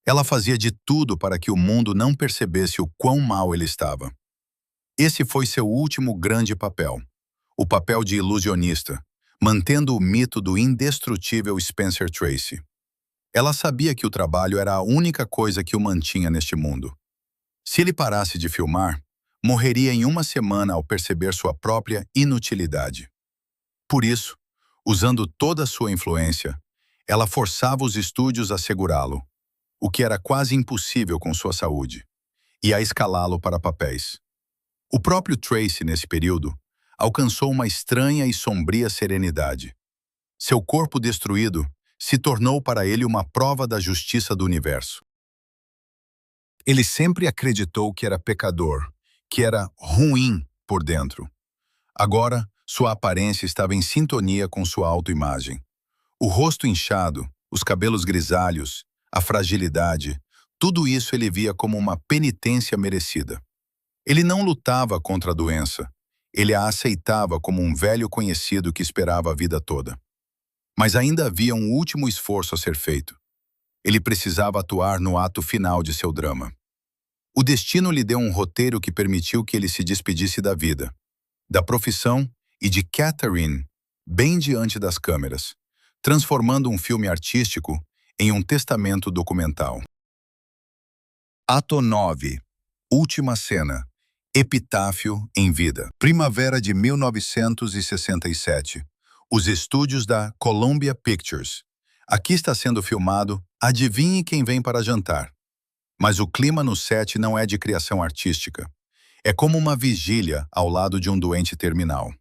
Speaker 1: Ela fazia de tudo para que o mundo não percebesse o quão mal ele estava. Esse foi seu último grande papel, o papel de ilusionista, mantendo o mito do indestrutível Spencer Tracy. Ela sabia que o trabalho era a única coisa que o mantinha neste mundo. Se ele parasse de filmar, morreria em uma semana ao perceber sua própria inutilidade. Por isso, usando toda a sua influência, ela forçava os estúdios a segurá-lo, o que era quase impossível com sua saúde, e a escalá-lo para papéis. O próprio Tracy, nesse período, alcançou uma estranha e sombria serenidade. Seu corpo destruído se tornou para ele uma prova da justiça do universo. Ele sempre acreditou que era pecador, que era ruim por dentro. Agora, sua aparência estava em sintonia com sua autoimagem. O rosto inchado, os cabelos grisalhos, a fragilidade, tudo isso ele via como uma penitência merecida. Ele não lutava contra a doença. Ele a aceitava como um velho conhecido que esperava a vida toda. Mas ainda havia um último esforço a ser feito. Ele precisava atuar no ato final de seu drama. O destino lhe deu um roteiro que permitiu que ele se despedisse da vida, da profissão e de Katharine, bem diante das câmeras, transformando um filme artístico em um testamento documental. Ato 9. Última cena. Epitáfio em vida. Primavera de 1967. Os estúdios da Columbia Pictures. Aqui está sendo filmado Adivinhe Quem Vem para Jantar. Mas o clima no set não é de criação artística. É como uma vigília ao lado de um doente terminal.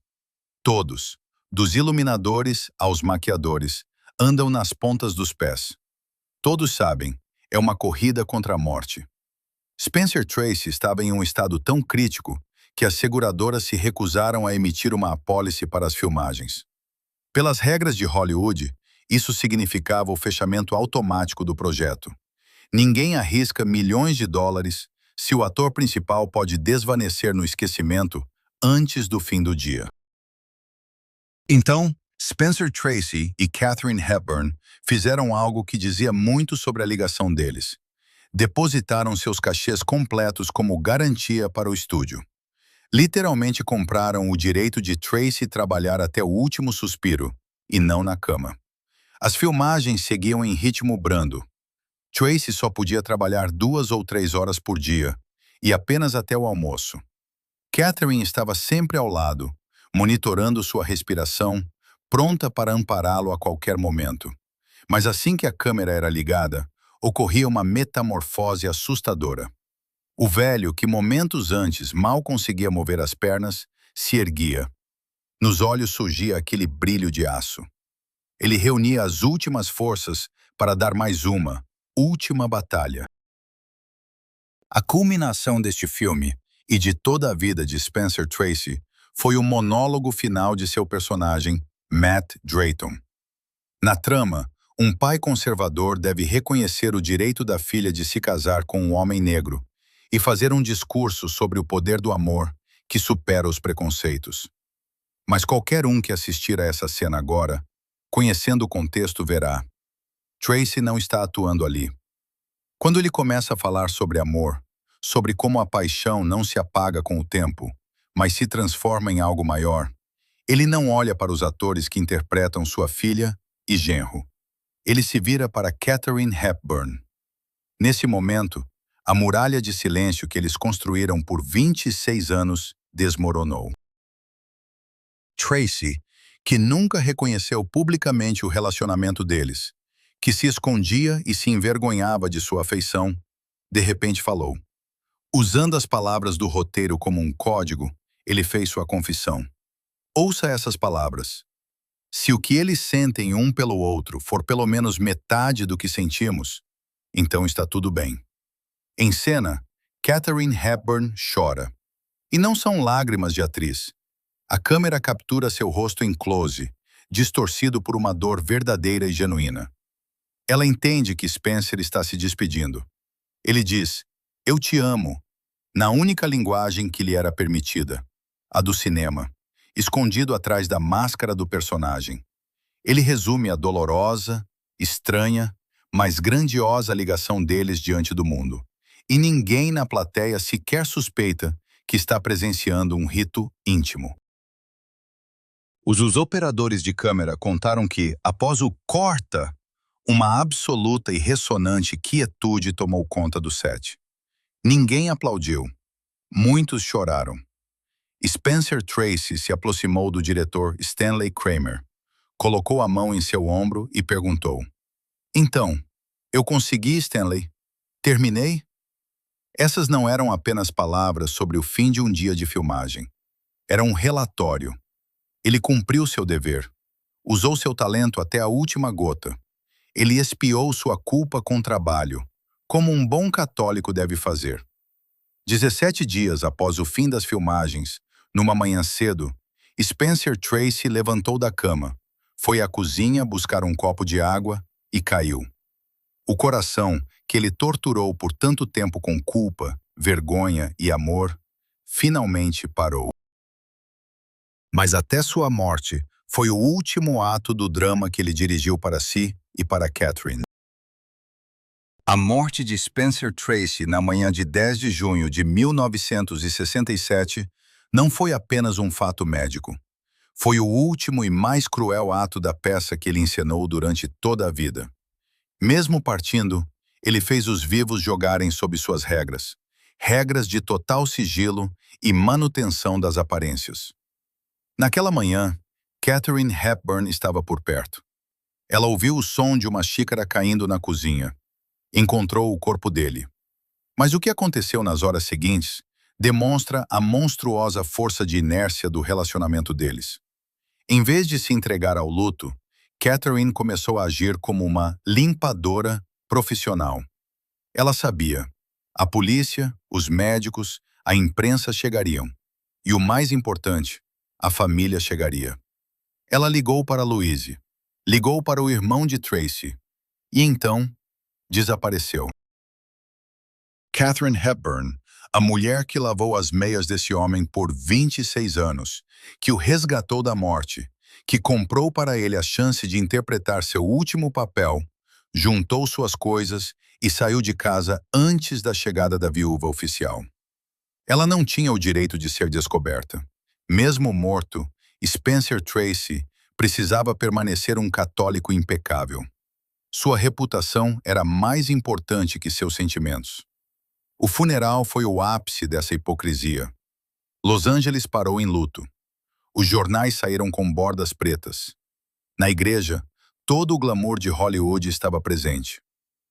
Speaker 1: Todos, dos iluminadores aos maquiadores, andam nas pontas dos pés. Todos sabem, é uma corrida contra a morte. Spencer Tracy estava em um estado tão crítico que as seguradoras se recusaram a emitir uma apólice para as filmagens. Pelas regras de Hollywood, isso significava o fechamento automático do projeto. Ninguém arrisca milhões de dólares se o ator principal pode desvanecer no esquecimento antes do fim do dia. Então, Spencer Tracy e Katharine Hepburn fizeram algo que dizia muito sobre a ligação deles. Depositaram seus cachês completos como garantia para o estúdio. Literalmente compraram o direito de Tracy trabalhar até o último suspiro, e não na cama. As filmagens seguiam em ritmo brando. Tracy só podia trabalhar 2 ou 3 horas por dia, e apenas até o almoço. Katharine estava sempre ao lado, monitorando sua respiração, pronta para ampará-lo a qualquer momento. Mas assim que a câmera era ligada, ocorria uma metamorfose assustadora. O velho, que momentos antes mal conseguia mover as pernas, se erguia. Nos olhos surgia aquele brilho de aço. Ele reunia as últimas forças para dar mais uma, última batalha. A culminação deste filme, e de toda a vida de Spencer Tracy, foi o monólogo final de seu personagem, Matt Drayton. Na trama, um pai conservador deve reconhecer o direito da filha de se casar com um homem negro e fazer um discurso sobre o poder do amor que supera os preconceitos. Mas qualquer um que assistir a essa cena agora, conhecendo o contexto, verá. Tracy não está atuando ali. Quando ele começa a falar sobre amor, sobre como a paixão não se apaga com o tempo, mas se transforma em algo maior, ele não olha para os atores que interpretam sua filha e genro. Ele se vira para Katharine Hepburn. Nesse momento, a muralha de silêncio que eles construíram por 26 anos desmoronou. Tracy, que nunca reconheceu publicamente o relacionamento deles, que se escondia e se envergonhava de sua afeição, de repente falou. Usando as palavras do roteiro como um código, ele fez sua confissão. Ouça essas palavras. Se o que eles sentem um pelo outro for pelo menos metade do que sentimos, então está tudo bem. Em cena, Katharine Hepburn chora. E não são lágrimas de atriz. A câmera captura seu rosto em close, distorcido por uma dor verdadeira e genuína. Ela entende que Spencer está se despedindo. Ele diz, eu te amo, na única linguagem que lhe era permitida, a do cinema, escondido atrás da máscara do personagem. Ele resume a dolorosa, estranha, mas grandiosa ligação deles diante do mundo. E ninguém na plateia sequer suspeita que está presenciando um rito íntimo. Os operadores de câmera contaram que, após o corta, uma absoluta e ressonante quietude tomou conta do set. Ninguém aplaudiu. Muitos choraram. Spencer Tracy se aproximou do diretor Stanley Kramer, colocou a mão em seu ombro e perguntou, então, eu consegui, Stanley? Terminei? Essas não eram apenas palavras sobre o fim de um dia de filmagem. Era um relatório. Ele cumpriu seu dever. Usou seu talento até a última gota. Ele expiou sua culpa com trabalho, como um bom católico deve fazer. 17 dias após o fim das filmagens, numa manhã cedo, Spencer Tracy levantou da cama, foi à cozinha buscar um copo de água e caiu. O coração, que ele torturou por tanto tempo com culpa, vergonha e amor, finalmente parou. Mas até sua morte, foi o último ato do drama que ele dirigiu para si e para Katharine. A morte de Spencer Tracy na manhã de 10 de junho de 1967 não foi apenas um fato médico. Foi o último e mais cruel ato da peça que ele encenou durante toda a vida. Mesmo partindo, ele fez os vivos jogarem sob suas regras. Regras de total sigilo e manutenção das aparências. Naquela manhã, Katharine Hepburn estava por perto. Ela ouviu o som de uma xícara caindo na cozinha. Encontrou o corpo dele. Mas o que aconteceu nas horas seguintes demonstra a monstruosa força de inércia do relacionamento deles. Em vez de se entregar ao luto, Katharine começou a agir como uma limpadora profissional. Ela sabia. A polícia, os médicos, a imprensa chegariam. E o mais importante, a família chegaria. Ela ligou para Louise. Ligou para o irmão de Tracy. E então, desapareceu. Katharine Hepburn, a mulher que lavou as meias desse homem por 26 anos, que o resgatou da morte, que comprou para ele a chance de interpretar seu último papel, juntou suas coisas e saiu de casa antes da chegada da viúva oficial. Ela não tinha o direito de ser descoberta. Mesmo morto, Spencer Tracy precisava permanecer um católico impecável. Sua reputação era mais importante que seus sentimentos. O funeral foi o ápice dessa hipocrisia. Los Angeles parou em luto. Os jornais saíram com bordas pretas. Na igreja, todo o glamour de Hollywood estava presente.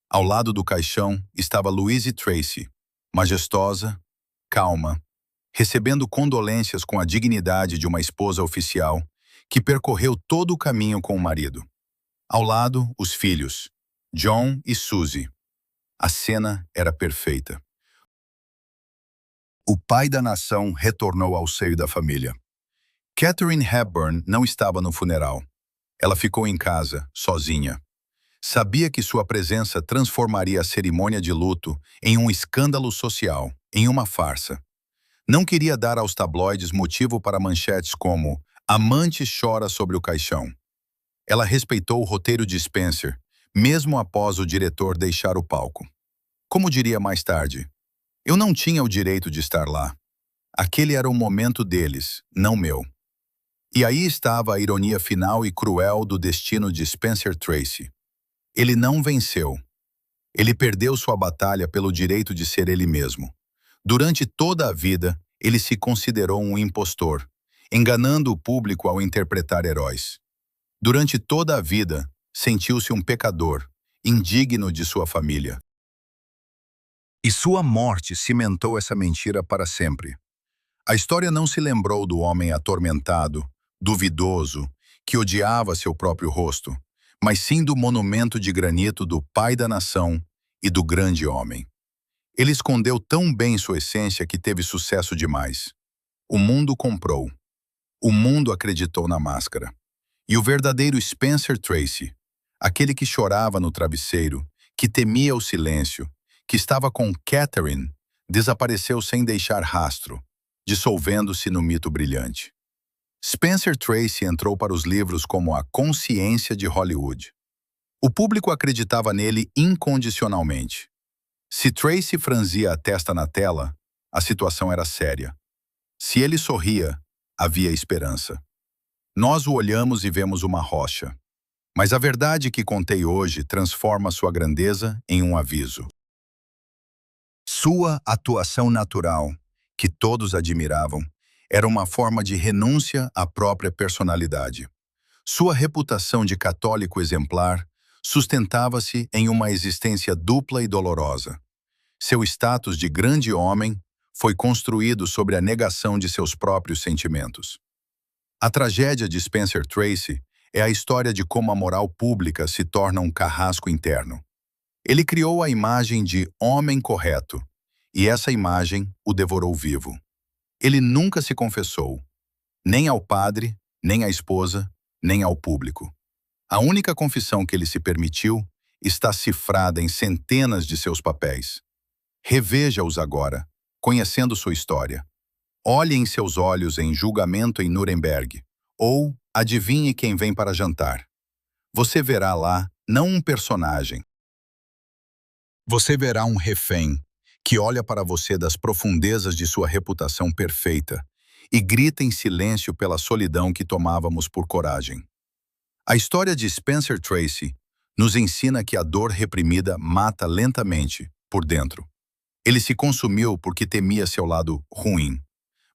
Speaker 1: Ao lado do caixão estava Louise Tracy, majestosa, calma, recebendo condolências com a dignidade de uma esposa oficial que percorreu todo o caminho com o marido. Ao lado, os filhos, John e Suzy. A cena era perfeita. O pai da nação retornou ao seio da família. Katharine Hepburn não estava no funeral. Ela ficou em casa, sozinha. Sabia que sua presença transformaria a cerimônia de luto em um escândalo social, em uma farsa. Não queria dar aos tabloides motivo para manchetes como "Amante chora sobre o caixão". Ela respeitou o roteiro de Spencer, mesmo após o diretor deixar o palco. Como diria mais tarde, eu não tinha o direito de estar lá. Aquele era o momento deles, não meu. E aí estava a ironia final e cruel do destino de Spencer Tracy. Ele não venceu. Ele perdeu sua batalha pelo direito de ser ele mesmo. Durante toda a vida, ele se considerou um impostor, enganando o público ao interpretar heróis. Durante toda a vida, sentiu-se um pecador, indigno de sua família. E sua morte cimentou essa mentira para sempre. A história não se lembrou do homem atormentado, duvidoso, que odiava seu próprio rosto, mas sim do monumento de granito do pai da nação e do grande homem. Ele escondeu tão bem sua essência que teve sucesso demais. O mundo comprou. O mundo acreditou na máscara. E o verdadeiro Spencer Tracy, aquele que chorava no travesseiro, que temia o silêncio, que estava com Katharine, desapareceu sem deixar rastro, dissolvendo-se no mito brilhante. Spencer Tracy entrou para os livros como a consciência de Hollywood. O público acreditava nele incondicionalmente. Se Tracy franzia a testa na tela, a situação era séria. Se ele sorria, havia esperança. Nós o olhamos e vemos uma rocha. Mas a verdade que contei hoje transforma sua grandeza em um aviso. Sua atuação natural, que todos admiravam, era uma forma de renúncia à própria personalidade. Sua reputação de católico exemplar sustentava-se em uma existência dupla e dolorosa. Seu status de grande homem foi construído sobre a negação de seus próprios sentimentos. A tragédia de Spencer Tracy é a história de como a moral pública se torna um carrasco interno. Ele criou a imagem de homem correto, e essa imagem o devorou vivo. Ele nunca se confessou, nem ao padre, nem à esposa, nem ao público. A única confissão que ele se permitiu está cifrada em centenas de seus papéis. Reveja-os agora, conhecendo sua história. Olhe em seus olhos em julgamento em Nuremberg, ou adivinhe quem vem para jantar. Você verá lá não um personagem. Você verá um refém que olha para você das profundezas de sua reputação perfeita e grita em silêncio pela solidão que tomávamos por coragem. A história de Spencer Tracy nos ensina que a dor reprimida mata lentamente, por dentro. Ele se consumiu porque temia seu lado ruim.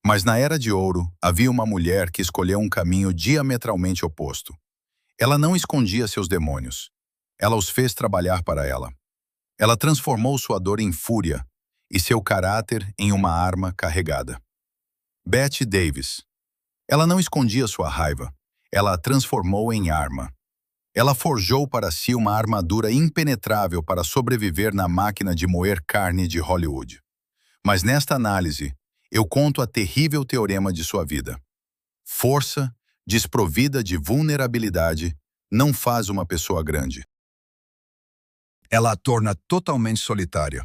Speaker 1: Mas na Era de Ouro, havia uma mulher que escolheu um caminho diametralmente oposto. Ela não escondia seus demônios. Ela os fez trabalhar para ela. Ela transformou sua dor em fúria e seu caráter em uma arma carregada. Bette Davis. Ela não escondia sua raiva. Ela a transformou em arma. Ela forjou para si uma armadura impenetrável para sobreviver na máquina de moer carne de Hollywood. Mas nesta análise, eu conto a terrível teorema de sua vida. Força, desprovida de vulnerabilidade, não faz uma pessoa grande. Ela a torna totalmente solitária.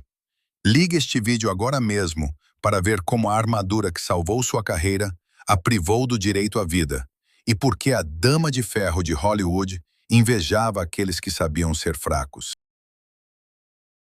Speaker 1: Ligue este vídeo agora mesmo para ver como a armadura que salvou sua carreira a privou do direito à vida e por que a Dama de Ferro de Hollywood invejava aqueles que sabiam ser fracos.